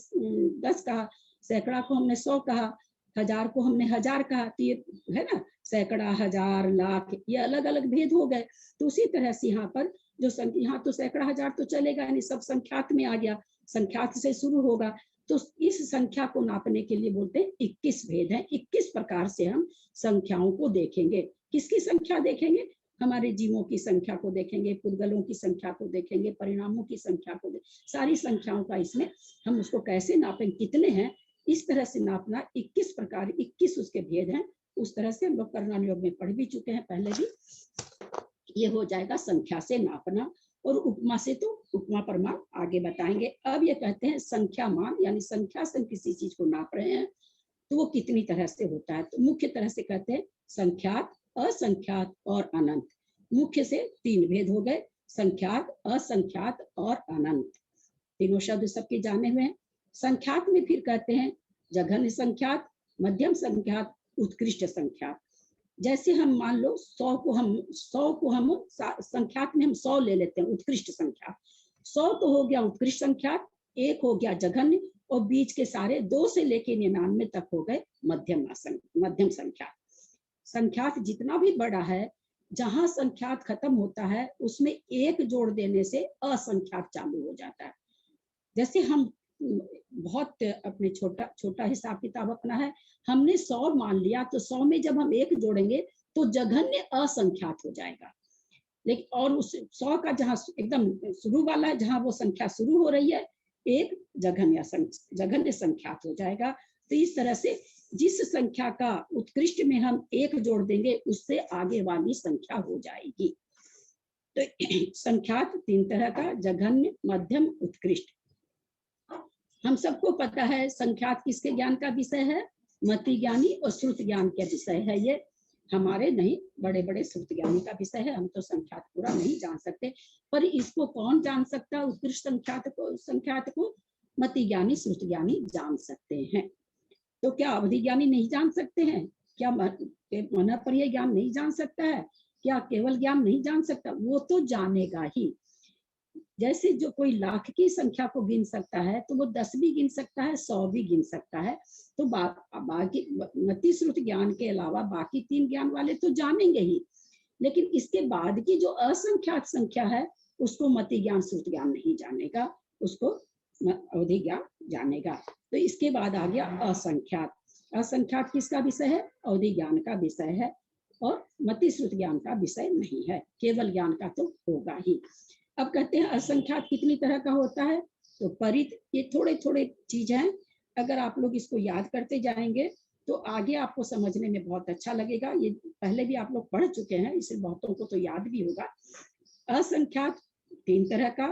10 कहा, सैकड़ा को हमने 100 कहा, हजार को हमने 1000 कहा, तो ये है ना, सैकड़ा, हजार, लाख, ये अलग अलग भेद हो गए। तो उसी तरह से यहाँ पर जो संख्या, यहाँ तो सैकड़ा हजार तो चलेगा नहीं, सब संख्यात में आ गया, संख्यात से शुरू होगा। तो इस संख्या को नापने के लिए बोलते हैं 21 भेद हैं। 21 प्रकार से हम संख्याओं को देखेंगे। किसकी संख्या देखेंगे? हमारे जीवों की संख्या को देखेंगे, पुद्गलों की संख्या को देखेंगे, परिणामों की संख्या को सारी संख्याओं का इसमें हम उसको कैसे नापें, कितने हैं, इस तरह से नापना। 21 प्रकार, 21 उसके भेद हैं। उस तरह से हम लोग करणान योग में पढ़ भी चुके हैं पहले भी। ये हो जाएगा संख्या से नापना। और उपमा से तो उपमा प्रमाण आगे बताएंगे। अब ये कहते हैं संख्या मान, यानी संख्या से किसी चीज को नाप रहे हैं तो वो कितनी तरह से होता है। तो मुख्य तरह से कहते हैं संख्यात, असंख्यात और अनंत। मुख्य से 3 भेद हो गए, संख्यात, असंख्यात और अनंत। तीनों शब्द सबके जाने हुए हैं। संख्यात में फिर कहते हैं जघन्य संख्यात, मध्यम संख्यात, उत्कृष्ट संख्यात। जैसे हम मान लो 100 को हम संख्यात में हम 100 ले लेते हैं, उत्कृष्ट संख्या। 100 तो हो गया उत्कृष्ट संख्यात, 1 हो गया जघन्य, और बीच के सारे 2 से लेके 99 तक हो गए मध्यम संख्यात। संख्यात जितना भी बड़ा है, जहां संख्यात खत्म होता है उसमें 1 जोड़ देने से असंख्यात चालू हो जाता है। जैसे हम बहुत अपने छोटा हिसाब किताब अपना है, हमने 100 मान लिया, तो 100 में जब हम 1 जोड़ेंगे तो जघन्य असंख्यात हो जाएगा। लेकिन और उस 100 का जहां एकदम शुरू वाला है, जहां वो संख्या शुरू हो रही है, एक जघन्य संख्यात हो जाएगा। तो इस तरह से जिस संख्या का उत्कृष्ट में हम 1 जोड़ देंगे, उससे आगे वाली संख्या हो जाएगी। तो संख्यात 3 तरह का, जघन्य, मध्यम, उत्कृष्ट। हम सबको पता है संख्यात किसके ज्ञान का विषय है? मति ज्ञानी और श्रुत ज्ञान का विषय है। ये हमारे नहीं, बड़े बड़े श्रुत ज्ञानी का विषय है। हम तो संख्यात पूरा नहीं जान सकते, पर इसको कौन जान सकता है? उत्कृष्ट संख्यात को मति ज्ञानी, श्रुत ज्ञानी जान सकते हैं। तो क्या अवधि ज्ञानी नहीं जान सकते हैं? क्या मन पर्याय ज्ञान नहीं जान सकता है? क्या केवल ज्ञान नहीं जान सकता? वो तो जानेगा ही। जैसे जो कोई लाख की संख्या को गिन सकता है, तो वो 10 भी गिन सकता है, 100 भी गिन सकता है। तो बाकी मति श्रुत ज्ञान के अलावा बाकी 3 ज्ञान वाले तो जानेंगे ही, लेकिन इसके बाद की जो असंख्यात संख्या है, उसको मति ज्ञान, श्रुत ज्ञान नहीं जानेगा, उसको अवधि ज्ञान जानेगा। तो इसके बाद आ गया असंख्यात। असंख्यात किसका विषय है? अवधि ज्ञान का विषय है, और मति श्रुत ज्ञान का विषय नहीं है, केवल ज्ञान का तो होगा ही। अब कहते हैं असंख्यात कितनी तरह का होता है? तो परित, ये थोड़े थोड़े चीज हैं, अगर आप लोग इसको याद करते जाएंगे तो आगे आपको समझने में बहुत अच्छा लगेगा। ये पहले भी आप लोग पढ़ चुके हैं, इसलिए बहुतों को तो याद भी होगा। असंख्यात 3 तरह का,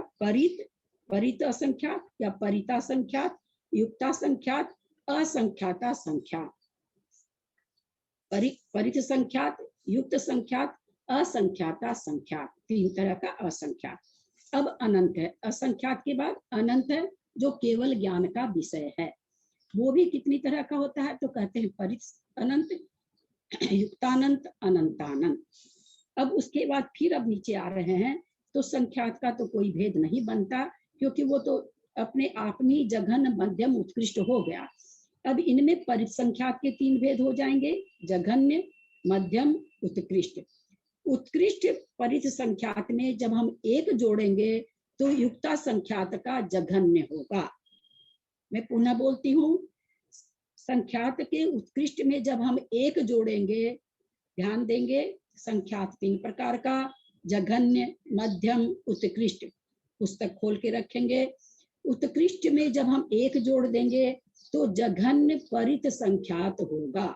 परित असंख्यात या परिता संख्यात, युक्ता संख्यात, असंख्याता संख्यात। परित संख्यात, युक्त संख्यात, असंख्याता संख्यात, 3 तरह का असंख्यात। अब अनंत है। असंख्यात के बाद अनंत है, जो केवल ज्ञान का विषय है। वो भी कितनी तरह का होता है? तो कहते हैं परित अनंत, युक्तानंत, अनंतानंत। अब उसके बाद फिर अब नीचे आ रहे हैं, तो संख्यात का तो कोई भेद नहीं बनता, क्योंकि वो तो अपने आप में जघन्य, मध्यम, उत्कृष्ट हो गया। अब इनमें परिसंख्यात के 3 भेद हो जाएंगे, जघन्य, मध्यम, उत्कृष्ट। उत्कृष्ट परित संख्यात में जब हम 1 जोड़ेंगे तो युक्ता संख्यात का जघन्य होगा। मैं पुनः बोलती हूँ, संख्यात के उत्कृष्ट में जब हम 1 जोड़ेंगे, ध्यान देंगे, संख्यात 3 प्रकार का, जघन्य, मध्यम, उत्कृष्ट। पुस्तक खोल के रखेंगे। उत्कृष्ट में जब हम 1 जोड़ देंगे तो जघन्य परित संख्यात होगा।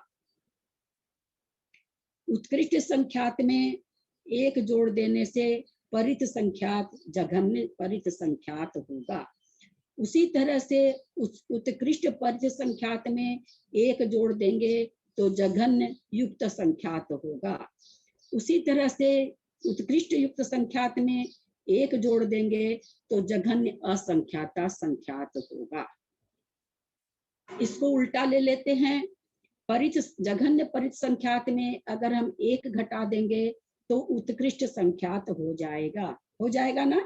उत्कृष्ट संख्यात में 1 जोड़ देने से परित संख्यात जघन्य परित संख्यात होगा। उसी तरह से उत्कृष्ट परित संख्यात में 1 जोड़ देंगे तो जघन्य युक्त संख्यात होगा। उसी तरह से उत्कृष्ट युक्त संख्यात में 1 जोड़ देंगे तो जघन्य असंख्याता संख्यात होगा। इसको उल्टा ले लेते हैं। परित जघन्य परित संख्यात में अगर हम 1 घटा देंगे तो उत्कृष्ट संख्यात हो जाएगा ना।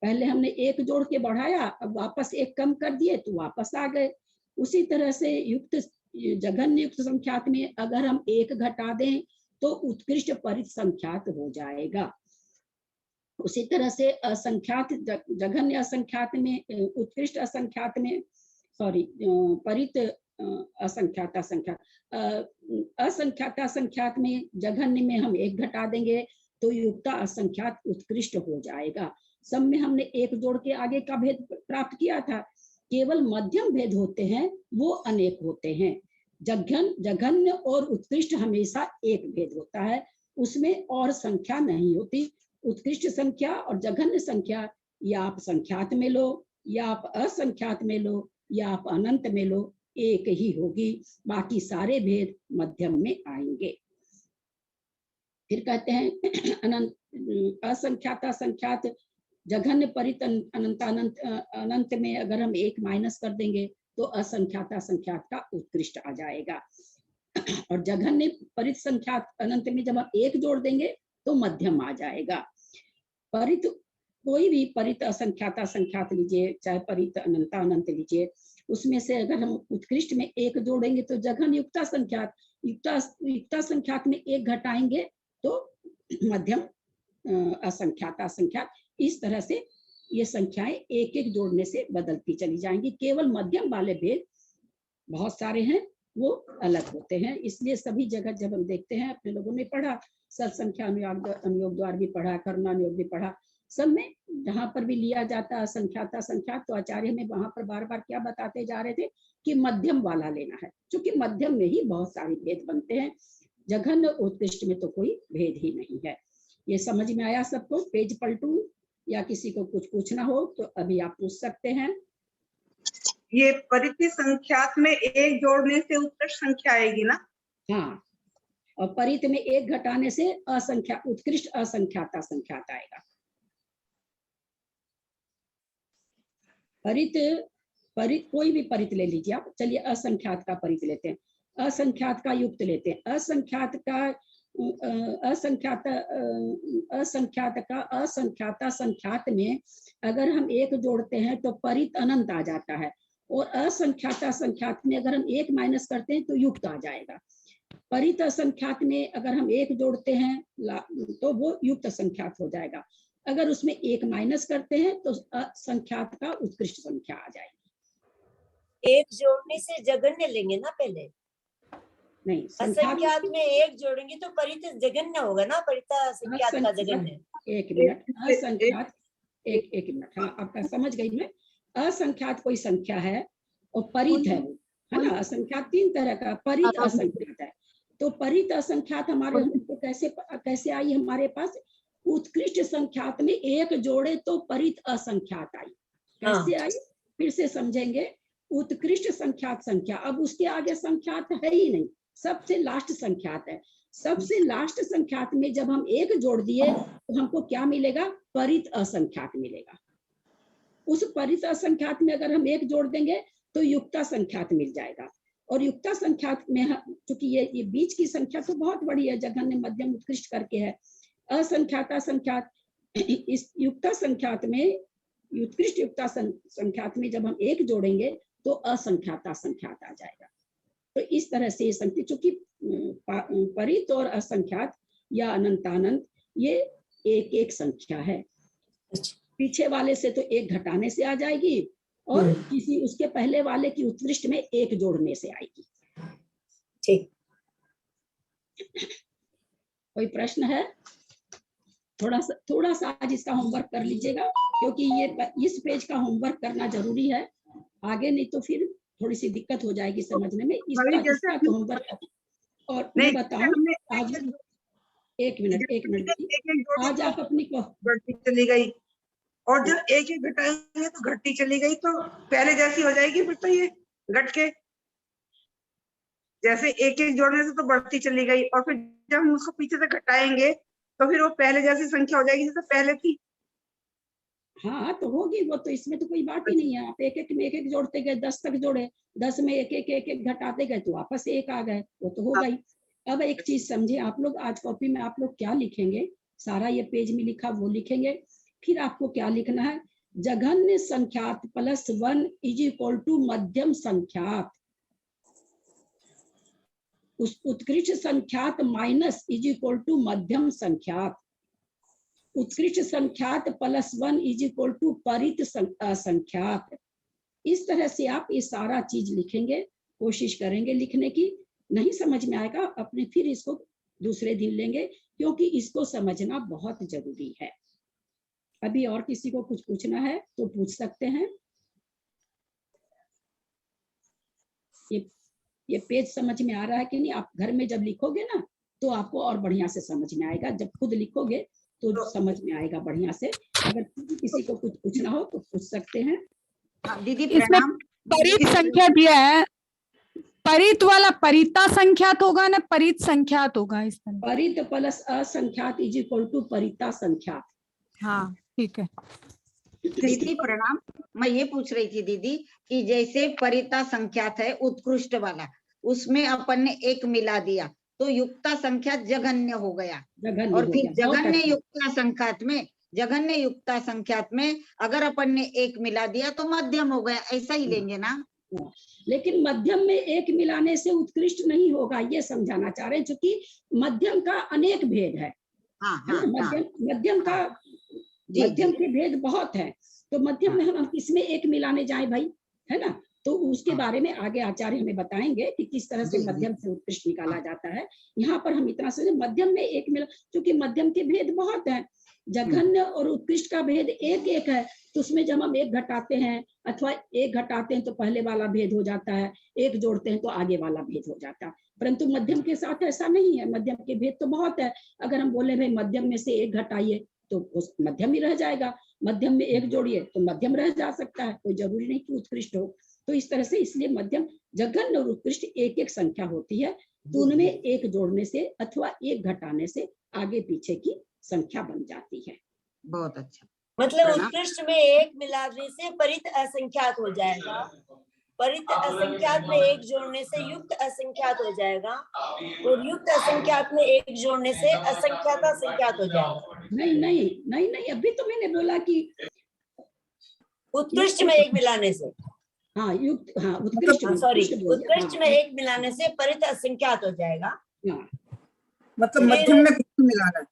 पहले हमने 1 जोड़ के बढ़ाया, अब वापस 1 कम कर दिए तो वापस आ गए। उसी तरह से युक्त जघन्य युक्त संख्यात में अगर हम 1 घटा दें तो उत्कृष्ट परित संख्यात हो जाएगा। उसी तरह से असंख्यात जघन्य असंख्यात में, उत्कृष्ट असंख्यात में, परित असंख्याता संख्यात, असंख्याता संख्यात में जघन्य में हम 1 घटा देंगे तो युक्ता असंख्यात उत्कृष्ट हो जाएगा। सब में हमने 1 जोड़ के आगे का भेद प्राप्त किया था। केवल मध्यम भेद होते हैं, वो अनेक होते हैं। जघन्य और उत्कृष्ट हमेशा एक भेद होता है, उसमें और संख्या नहीं होती। उत्कृष्ट संख्या और जघन्य संख्या या आप संख्यात में लो, या आप असंख्यात में लो, या आप अनंत में लो, एक ही होगी। बाकी सारे भेद मध्यम में आएंगे। फिर कहते हैं अनंत असंख्यात असंख्यात जघन्य परित अनंतानंत, अनंत में अगर हम 1 माइनस कर देंगे तो असंख्यात असंख्यात का उत्कृष्ट आ जाएगा। और जघन्य परित संख्यात अनंत में जब हम 1 जोड़ देंगे तो मध्यम आ जाएगा। परित कोई भी परित असंख्यात असंख्यात लीजिए, चाहे परित अनंत अनंत लीजिए, उसमें से अगर हम उत्कृष्ट में एक जोड़ेंगे तो जघन युक्ता संख्यात, युक्ता संख्यात में एक घटाएंगे तो मध्यम असंख्यात असंख्यात, इस तरह से ये संख्याएं एक एक जोड़ने से बदलती चली जाएंगी। केवल मध्यम वाले भेद बहुत सारे हैं, वो अलग होते हैं। इसलिए सभी जगह जब हम देखते हैं, अपने लोगों ने पढ़ा, सत संख्या अनुयोग द्वार भी पढ़ा, कर्मानुयोग भी पढ़ा, सब में जहां पर भी लिया जाता असंख्यात असंख्यात, तो आचार्य हमें वहां पर बार बार क्या बताते जा रहे थे कि मध्यम वाला लेना है, क्योंकि मध्यम में ही बहुत सारे भेद बनते हैं, जघन उत्कृष्ट में तो कोई भेद ही नहीं है। ये समझ में आया सबको? पेज पलटू या किसी को कुछ पूछना हो तो अभी आप पूछ सकते हैं। ये परिधि संख्यात में एक जोड़ने से उत्कृष्ट संख्या आएगी ना? हाँ, और परित में एक घटाने से असंख्या उत्कृष्ट असंख्यात असंख्यात आएगा। परित परित कोई भी परित ले लीजिए आप। चलिए असंख्यात का परित लेते हैं, असंख्यात का युक्त लेते हैं, असंख्यात का असंख्यात असंख्यात का असंख्याता संख्यात में अगर हम एक जोड़ते हैं तो परित अनंत आ जाता है, और असंख्याता संख्यात में अगर हम एक माइनस करते हैं तो युक्त आ जाएगा। परित असंख्यात में अगर हम एक जोड़ते हैं तो वो युक्त संख्यात हो जाएगा, अगर उसमें एक माइनस करते हैं तो असंख्यात का उत्कृष्ट संख्या आ जाएगी। एक जोड़ने से जगन्य लेंगे ना पहले? नहीं, असंख्यात में एक जोड़ेंगे तो परित जगन्य होगा ना, परिता संख्यात का जगन्य। एक मिनट, असंख्यात एक मिनट, हाँ आपका समझ गई मैं। असंख्यात कोई संख्या है और परित है ना, असंख्यात तीन तरह का, परित असंख्यात है। तो परित असंख्यात हमारे हमको कैसे आई हमारे पास? उत्कृष्ट संख्यात में एक जोड़े तो परित असंख्यात आई। कैसे आई फिर से समझेंगे। उत्कृष्ट संख्यात संख्या, अब उसके आगे संख्यात है ही नहीं, सबसे लास्ट संख्यात है। सबसे लास्ट संख्यात में जब हम एक जोड़ दिए तो हमको क्या मिलेगा? परित असंख्यात मिलेगा। उस परित असंख्यात में अगर हम एक जोड़ देंगे तो युक्ता संख्यात मिल जाएगा, और युक्ता संख्यात में चूंकि ये बीच की संख्या तो बहुत बड़ी है, जघन्य मध्यम उत्कृष्ट करके है। असंख्याता संख्यात, इस युक्ता संख्यात में, उत्कृष्ट युक्ता संख्यात में जब हम एक जोड़ेंगे तो असंख्याता संख्यात आ जाएगा। तो इस तरह से संख्या, चूंकि परित और असंख्यात या अनंतानंत ये एक एक संख्या है, पीछे वाले से तो एक घटाने से आ जाएगी और किसी उसके पहले वाले की उत्कृष्ट में एक जोड़ने से आएगी। ठीक, कोई प्रश्न है? थोड़ा सा आज इसका होमवर्क कर लीजिएगा, क्योंकि ये इस पेज का होमवर्क करना जरूरी है, आगे नहीं तो फिर थोड़ी सी दिक्कत हो जाएगी समझने में। इसका तो होमवर्क। और मैं बताऊं, आज एक मिनट, आज आप अपनी बढ़ती चली गई, और जब एक एक घटाएंगे तो घटती चली गई, तो पहले जैसी हो जाएगी फिर तो ये घट के, जैसे एक एक जोड़ने से तो बढ़ती चली गई, और फिर जब हम उसको पीछे से घटाएंगे तो फिर वो पहले जैसी संख्या हो जाएगी जैसे पहले थी। हाँ तो होगी वो, तो इसमें तो कोई बात ही नहीं है। आप एक एक में एक एक जोड़ते गए, 10 तक जोड़े, 10 में एक एक घटाते गए तो वापस एक आ गए, वो तो हो गई। अब एक चीज समझे आप लोग, आज कॉपी में आप लोग क्या लिखेंगे, सारा ये पेज में लिखा वो लिखेंगे, फिर आपको क्या लिखना है? जघन्य संख्यात +1 = मध्यम संख्यात, उस उत्कृष्ट संख्यात - मध्यम संख्यात, उत्कृष्ट संख्यात +1 = परित संख्यात। इस तरह से आप ये सारा चीज लिखेंगे, कोशिश करेंगे लिखने की। नहीं समझ में आएगा अपने फिर इसको दूसरे दिन लेंगे, क्योंकि इसको समझना बहुत जरूरी है। अभी और किसी को कुछ पूछना है तो पूछ सकते हैं। ये पेज समझ में आ रहा है कि नहीं? आप घर में जब लिखोगे ना तो आपको और बढ़िया से समझ में आएगा, जब खुद लिखोगे तो समझ में आएगा बढ़िया से। अगर किसी को कुछ पूछना हो तो पूछ सकते हैं। दीदी इसमें परित संख्या दिया है, परित वाला परिता संख्यात होगा ना, परित संख्यात होगा इसमें? परित + असंख्यात = परिता संख्यात। हाँ ठीक है। दीदी प्रणाम, मैं ये पूछ रही थी दीदी कि जैसे परिता संख्यात है उत्कृष्ट वाला, उसमें अपन ने एक मिला दिया तो युक्ता संख्यात जघन्य हो गया, और फिर जघन्य युक्ता संख्यात में जघन्य युक्ता संख्यात में अगर अपन ने एक मिला दिया तो मध्यम हो गया, ऐसा ही लेंगे ना। लेकिन मध्यम में एक मिलाने से उत्कृष्ट नहीं होगा, ये समझाना चाह रहे हैं, क्योंकि मध्यम का अनेक भेद है। हाँ हाँ हाँ मध्यम के भेद बहुत है, तो मध्यम में हम किसमें एक मिलाने जाए भाई, है ना। तो उसके बारे में आगे आचार्य हमें बताएंगे कि किस तरह से मध्यम से उत्कृष्ट निकाला जाता है। यहाँ पर हम इतना समझे मध्यम में एक मिला, क्योंकि मध्यम के भेद बहुत हैं। जघन्य और उत्कृष्ट का भेद एक एक है, तो उसमें जब हम एक घटाते हैं अथवा एक घटाते हैं तो पहले वाला भेद हो जाता है, एक जोड़ते हैं तो आगे वाला भेद हो जाता है। परंतु मध्यम के साथ ऐसा नहीं है, मध्यम के भेद तो बहुत है। अगर हम बोले भाई मध्यम में से एक घटाइए तो उस मध्यम ही रह जाएगा, मध्यम में एक जोड़िए तो मध्यम रह जा सकता है, कोई जरूरी नहीं कि उत्कृष्ट हो। तो इस तरह से इसलिए मध्यम, जघन्य और उत्कृष्ट एक एक संख्या होती है, तो उनमें एक जोड़ने से अथवा एक घटाने से आगे पीछे की संख्या बन जाती है। बहुत अच्छा। मतलब उत्कृष्ट में एक मिलाने से परित असंख्यात हो जाएगा, परित असंख्यात में एक जोड़ने से युक्त असंख्यात हो जाएगा, और युक्त असंख्यात में एक जोड़ने से असंख्यात असंख्यात हो जाएगा। नहीं नहीं नहीं नहीं, अभी तो मैंने बोला कि उत्कृष्ट में एक मिलाने से, हाँ युक्त, हाँ उत्कृष्ट, सॉरी उत्कृष्ट में एक मिलाने से परित असंख्यात हो जाएगा। हाँ, मतलब मध्यम में कुछ मिलाना है।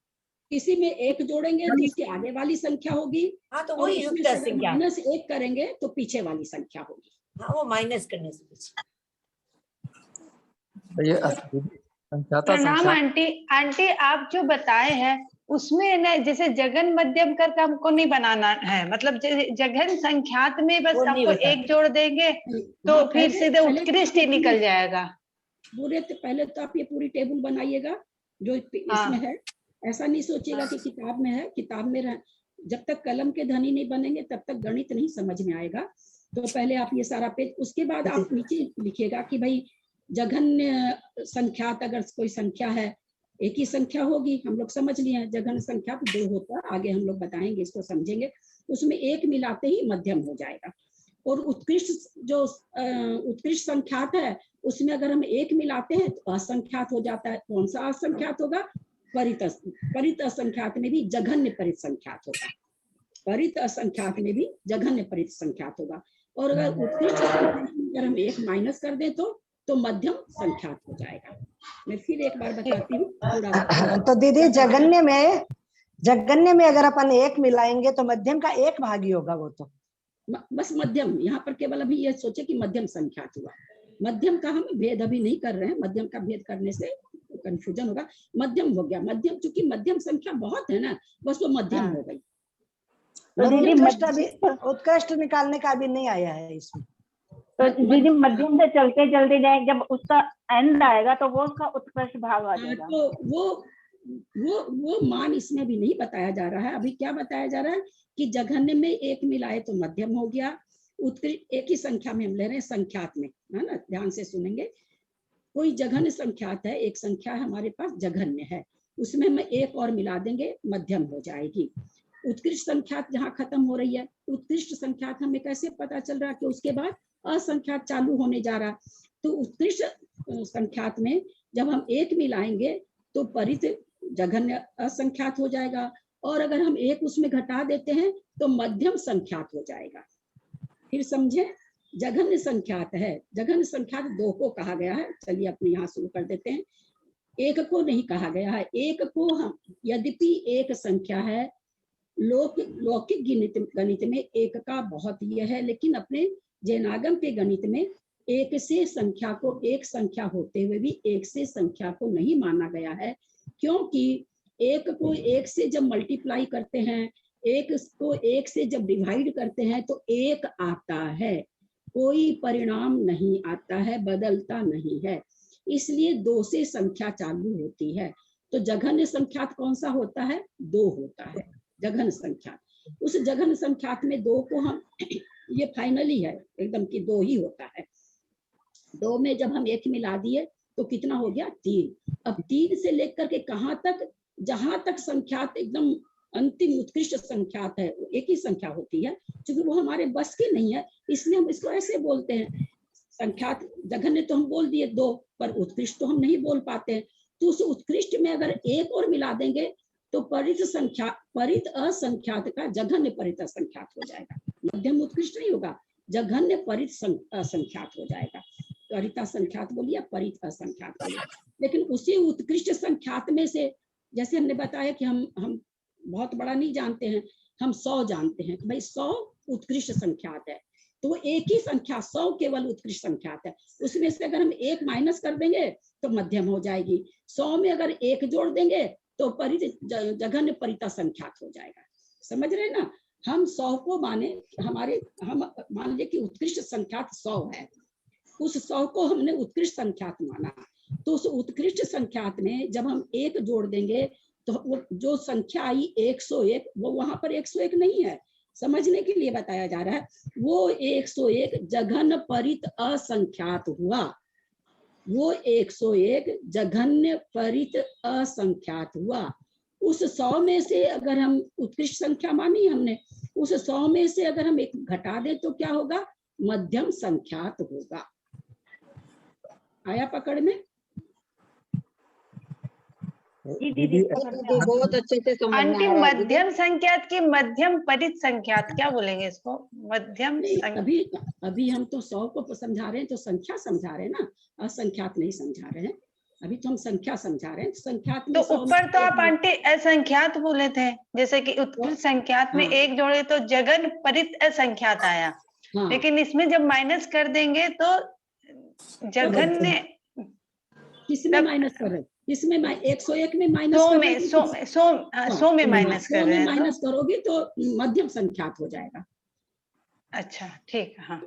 किसी में एक जोड़ेंगे तो उसकी आगे वाली संख्या होगी, हाँ तो और वही उसमें युक्त से अगर असंख्यात, माइनस एक करेंगे तो पीछे वाली संख्या होगी। हाँ वो माइनस करने से पीछे। ये संख्याता प्रणाम संख्या आंटी। आंटी आप जो बताए हैं उसमें ना जैसे जघन मध्यम करके हमको नहीं बनाना है, मतलब जघन संख्यात में बस वो नहीं हमको बताना। एक जोड़ देंगे तो हाँ, फिर सीधे पहले उत्कृष्ट ही निकल जाएगा। पहले तो आप ये पूरी टेबल बनाइएगा जो इसमें है। ऐसा नहीं सोचिएगा कि किताब में है, किताब में जब तक कलम के धनी नहीं बनेंगे तब तक गणित नहीं समझ में आएगा। तो पहले आप ये सारा पेज, उसके बाद आप नीचे लिखिएगा कि भाई जघन्य संख्यात अगर कोई संख्या है, एक ही संख्या होगी, हम लोग समझ लिए हैं। जघन्य संख्या तो दो होता है, आगे हम लोग बताएंगे, इसको समझेंगे। उसमें एक मिलाते ही मध्यम हो जाएगा। और उत्कृष्ट जो उत्कृष्ट संख्यात है उसमें अगर हम एक मिलाते हैं तो असंख्यात हो जाता है। कौन सा असंख्यात होगा? परित असंख्यात में भी जघन्य परित संख्यात होगा, परित असंख्यात में भी जघन्य परित संख्यात होगा। और अगर उत्कृष्ट अगर हम एक माइनस कर दें तो मध्यम संख्यात हो जाएगा। मैं फिर एक बार बताती हूँ पूरा। तो दीदी जघन्य में अगर अपन एक मिलाएंगे तो मध्यम का एक भाग ही होगा वो तो। बस मध्यम, यहाँ पर केवल अभी ये सोचे कि मध्यम संख्यात हुआ। मध्यम का हम भेद अभी नहीं कर रहे हैं, मध्यम का भेद करने से कंफ्यूजन होगा। मध्यम हो गया, मध्यम, चूंकि मध्यम संख्या बहुत है ना, बस वो मध्यम हो गई। तो दीदी उत्कृष्ट निकालने का भी नहीं आया है इसमें। तो दीदी मध्यम से चलते चलते जाए, जब उसका एंड आएगा तो वो उसका उत्कृष्ट भाव आ जाएगा। तो वो मान इसमें भी नहीं बताया जा रहा है। अभी क्या बताया जा रहा है कि जघन्य में एक मिलाए तो मध्यम हो गया, उत्कृष्ट एक ही संख्या में हम ले रहे हैं, संख्यात में, है ना, ध्यान से सुनेंगे। कोई जघन्य संख्यात है, एक संख्या हमारे पास जघन्य है, उसमें हम एक और मिला देंगे, मध्यम हो जाएगी। उत्कृष्ट संख्यात जहाँ खत्म हो रही है, उत्कृष्ट संख्यात हमें कैसे पता चल रहा है कि उसके बाद असंख्यात चालू होने जा रहा। तो उत्कृष्ट संख्यात में जब हम एक मिलाएंगे तो परित जघन्य असंख्यात हो जाएगा, और अगर हम एक उसमें घटा देते हैं तो मध्यम संख्यात हो जाएगा। फिर समझे, जघन्य संख्यात है, जघन्य संख्यात दो को कहा गया है। चलिए अपने यहाँ शुरू कर देते हैं। एक को नहीं कहा गया है। एक को हम, यद्यपि एक संख्या है, लौकिक गणित में एक का बहुत यह है, लेकिन अपने जैनागम के गणित में एक से संख्या को एक संख्या होते हुए भी एक से संख्या को नहीं माना गया है, क्योंकि एक को एक से जब मल्टीप्लाई करते हैं, एक को एक से जब डिवाइड करते हैं तो एक आता है, कोई परिणाम नहीं आता है, बदलता नहीं है। इसलिए दो से संख्या चालू होती है। तो जघन्य संख्यात कौन सा होता है? दो होता है जघन्य संख्यात। उस जघन्य संख्यात में दो को हम, ये फाइनली है एकदम कि दो ही होता है। दो में जब हम एक मिला दिए तो कितना हो गया? तीन। अब तीन से लेकर के कहाँ तक? जहां तक संख्यात एकदम अंतिम उत्कृष्ट संख्यात है, वो एक ही संख्या होती है। क्योंकि वो हमारे बस की नहीं है, इसलिए हम इसको ऐसे बोलते हैं। संख्यात जघन्य तो हम बोल दिए दो, पर उत्कृष्ट तो हम नहीं बोल पाते हैं। तो उस उत्कृष्ट में अगर एक और मिला देंगे तो परित असंख्यात का जघन्य परित असंख्यात हो जाएगा। मध्यम उत्कृष्ट नहीं होगा, जघन्य परित असंख्यात हो जाएगा। परित असंख्यात बोलिए, परित असंख्यात बोलिए। लेकिन उसी उत्कृष्ट संख्यात में से, जैसे हमने बताया कि हम बहुत बड़ा नहीं जानते हैं, हम 100 जानते हैं, भाई 100 उत्कृष्ट संख्यात है, तो एक ही संख्या 100 केवल उत्कृष्ट संख्यात है। उसमें से अगर हम 1 माइनस कर देंगे तो मध्यम हो जाएगी। 100 में अगर 1 जोड़ देंगे तो जघन्य परिता संख्यात हो जाएगा। समझ रहे ना? हम 100 को माने, हम मान लिए कि उत्कृष्ट संख्यात 100 है, उस 100 को हमने उत्कृष्ट संख्यात माना, तो उस उत्कृष्ट संख्यात में जब हम 1 जोड़ देंगे तो वो जो संख्या आई 101, वो वहां पर 101 नहीं है, समझने के लिए बताया जा रहा है। वो 101 जघन्य परित असंख्यात हुआ, वो 101 जघन्य परित असंख्यात हुआ। उस 100 में से अगर हम उत्कृष्ट संख्या मानी हमने, उस 100 में से अगर हम 1 घटा दें तो क्या होगा? मध्यम संख्यात होगा। आया पकड़ में? बहुत अच्छे से समझ में आ अंतिम रहा है दीदी। मध्यम संख्यात की मध्यम परित संख्यात क्या बोलेंगे इसको? मध्यम अभी हम तो 100 को समझा रहे हैं, तो संख्या समझा रहे हैं ना, असंख्यात नहीं समझा रहे हैं। अभी तो हम संख्या समझा रहे हैं। संख्यात में तो ऊपर तो आप आंटी असंख्यात बोले थे, जैसे कि उत्कृष्ट संख्यात में 1 जोड़े तो जघन परित असंख्यात आया। लेकिन इसमें जब माइनस कर देंगे तो जघन्य, किसमें माइनस कर रहे हैं? इसमें 101 में माइनस 100 कर में, 100 में माइनस कर रहे हैं, माइनस करोगे तो मध्यम संख्यात हो जाएगा। अच्छा ठीक है। हाँ,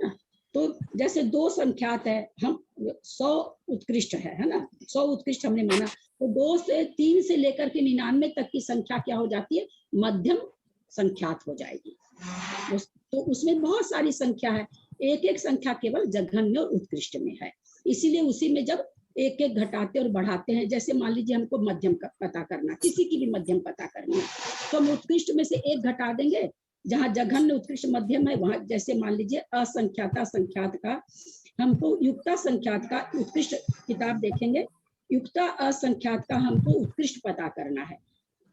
तो जैसे 2 संख्यात है, हम 100 उत्कृष्ट है ना, 100 उत्कृष्ट हमने माना, तो 2 से 3 से लेकर के 99 तक की संख्या क्या हो जाती है? मध्यम संख्यात हो जाएगी। तो उसमें बहुत सारी संख्या है, एक एक संख्या केवल जघन्य और उत्कृष्ट में है। इसीलिए उसी में जब एक एक घटाते और बढ़ाते हैं, जैसे मान लीजिए हमको मध्यम पता करना, किसी की भी मध्यम पता करनी है, तो हम उत्कृष्ट में से 1 घटा देंगे, जहाँ जघन्य उत्कृष्ट मध्यम है वहां, जैसे मान लीजिए असंख्याता संख्यात का, हमको युक्ता संख्यात का उत्कृष्ट किताब देखेंगे, युक्ता असंख्यात का हमको उत्कृष्ट पता करना है,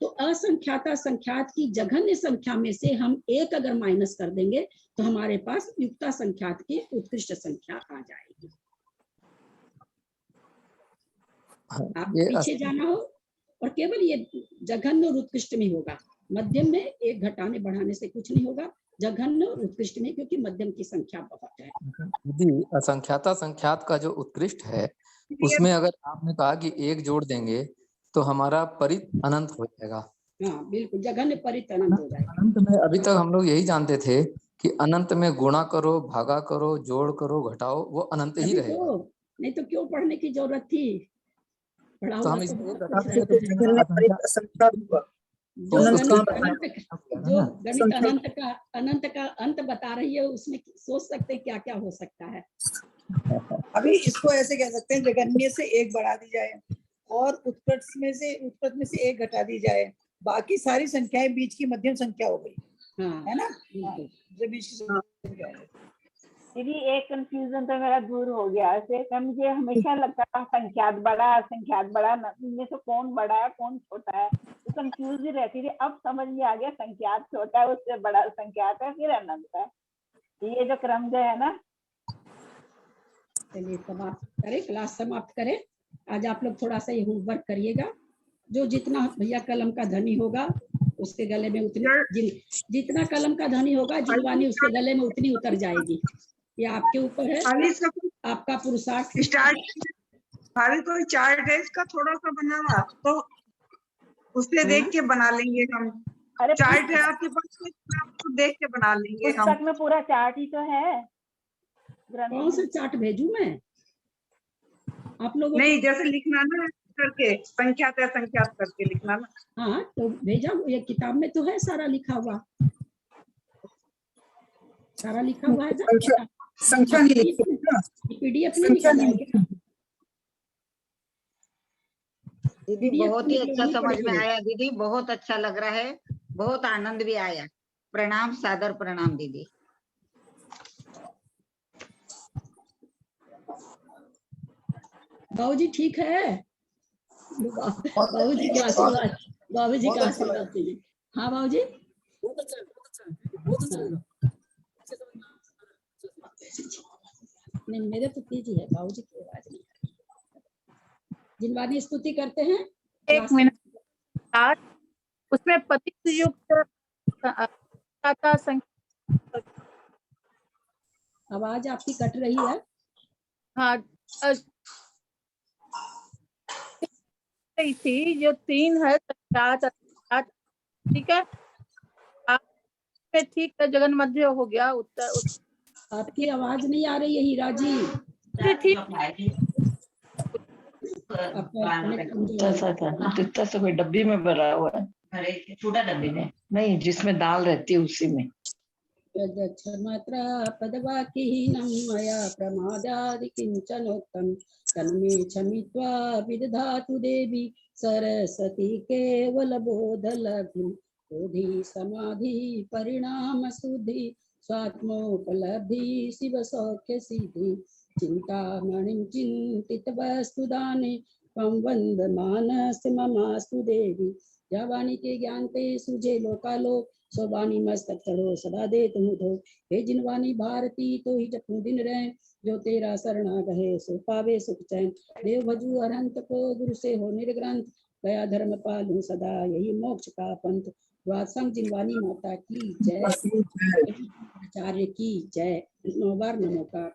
तो असंख्याता संख्यात की जघन्य संख्या में से हम 1 अगर माइनस कर देंगे तो हमारे पास युक्ता संख्यात की उत्कृष्ट संख्या आ जाएगी। आप पीछे जाना हो, और केवल ये जघन्य और उत्कृष्ट में होगा, मध्यम में 1 घटाने बढ़ाने से कुछ नहीं होगा, जघन्य और उत्कृष्ट में, क्योंकि मध्यम की संख्या बहुत है। दीदी असंख्याता संख्यात का जो उत्कृष्ट है, उसमें अगर आपने कहा कि 1 जोड़ देंगे तो हमारा परित अनंत हो जाएगा। हाँ बिल्कुल, जघन्य परित अनंत हो जाएगा। अनंत में अभी तक हम लोग यही जानते थे कि अनंत में गुणा करो, भागा करो, जोड़ करो, घटाओ, वो अनंत ही रहेगा। नहीं तो क्यों पढ़ने की जरूरत थी? पढ़ा तो हुआ हम तो जो गणित अनंत का अंत बता रही है, उसमें सोच सकते हैं क्या क्या हो सकता है। अभी इसको ऐसे कह सकते हैं, जघन्य से 1 बढ़ा दी जाए और उत्कृष्ट में से 1 घटा दी जाए, बाकी सारी संख्याएं बीच की मध्यम संख्या हो गई। है ना? जो बीच की संख्या है। दीदी एक कंफ्यूजन तो मेरा दूर हो गया। ऐसे मुझे हमेशा लगता था संख्यात बड़ा असंख्यात बड़ा, इनमें से कौन बड़ा है कौन छोटा है, तो कंफ्यूज ही रहती थी। अब समझ में आ गया, संख्यात छोटा है, उससे बड़ा संख्यात है, फिर अनंत है। ये जो क्रम जो है ना। चलिए समाप्त करें, क्लास समाप्त करें। आज आप लोग थोड़ा सा ये होमवर्क करिएगा। जो जितना भैया कलम का धनी होगा उसके गले में उतनी, जितना कलम का धनी होगा जिनवानी उसके गले में उतनी उतर जाएगी। ये आपके ऊपर है, आपका पुरुषार्थ। कोई चार्ट है इसका थोड़ा सा बना हुआ, तो उससे देख के बना लेंगे हम। चार्ट है आपके पास, तो देख के बना लेंगे हम। पुस्तक में पूरा चार्ट ही तो है। कौन सा चार्ट भेजूं मैं आप लोगों? नहीं, जैसे लिखना ना करके, संख्यात असंख्यात करके लिखना ना। हाँ तो भेजा, ये किताब में तो है सारा लिखा हुआ, सारा लिखा हुआ है। संख्या नहीं लिखी, पीडीएफ नहीं लिखा है। दीदी बहुत ही अच्छा समझ में आया दीदी, बहुत अच्छा लग रहा है, बहुत आनंद भी आया। प्रणाम, सादर प्रणाम दीदी। बाबूजी ठीक है? बाबूजी बाबू जी बहुत का अच्छा लगा। आशीर्वाद चाहिए। हाँ बाबू जी, नहीं मेरे तो तेज ही है, बाबू जी की आवाज नहीं आ रही। जिनवानी स्तुति करते हैं। एक मिनट, आज उसमें पतित युक्त का संख्या, आवाज आपकी कट रही है। हाँ थी जो 3 है संख्यात, ठीक है। ठीक है, जगन मध्य हो गया। उत्तर आपकी आवाज नहीं आ रही है हीरा जी। इतना सा कोई डब्बी में भरा हुआ है, छोटा डब्बी में नहीं, जिसमें दाल रहती है उसी में। मात्रा पदवाक्यहीनं मया प्रमादादि किंचनोक्तं तन्मे क्षमित्वा विदधातु देवी सरस्वती केवलबोधलब्धिं बोधि समाधि परिणाम शुद्धि स्वात्मोपलब्धि शिव सौख्य सिद्धि चिंतामणिं चिंतित वस्तुदाने त्वं वन्दमानस्य ममास्तु देवी। या वाणी के ज्ञान ते सुझे लोकालोक सो वाणी मस्तक चढ़ो सदा दे तुम धो। हे जिनवानी भारती तो ही जपू दिन रहे जो तेरा शरणा गहे सो पावे सुख चैन। देव भजू अरहंत को गुरु से हो निर्ग्रंथ गया धर्म पालू सदा यही मोक्ष का पंथ। द्वादशम जिनवानी माता की जय, आचार्य की जय। 9 बार नमोकार।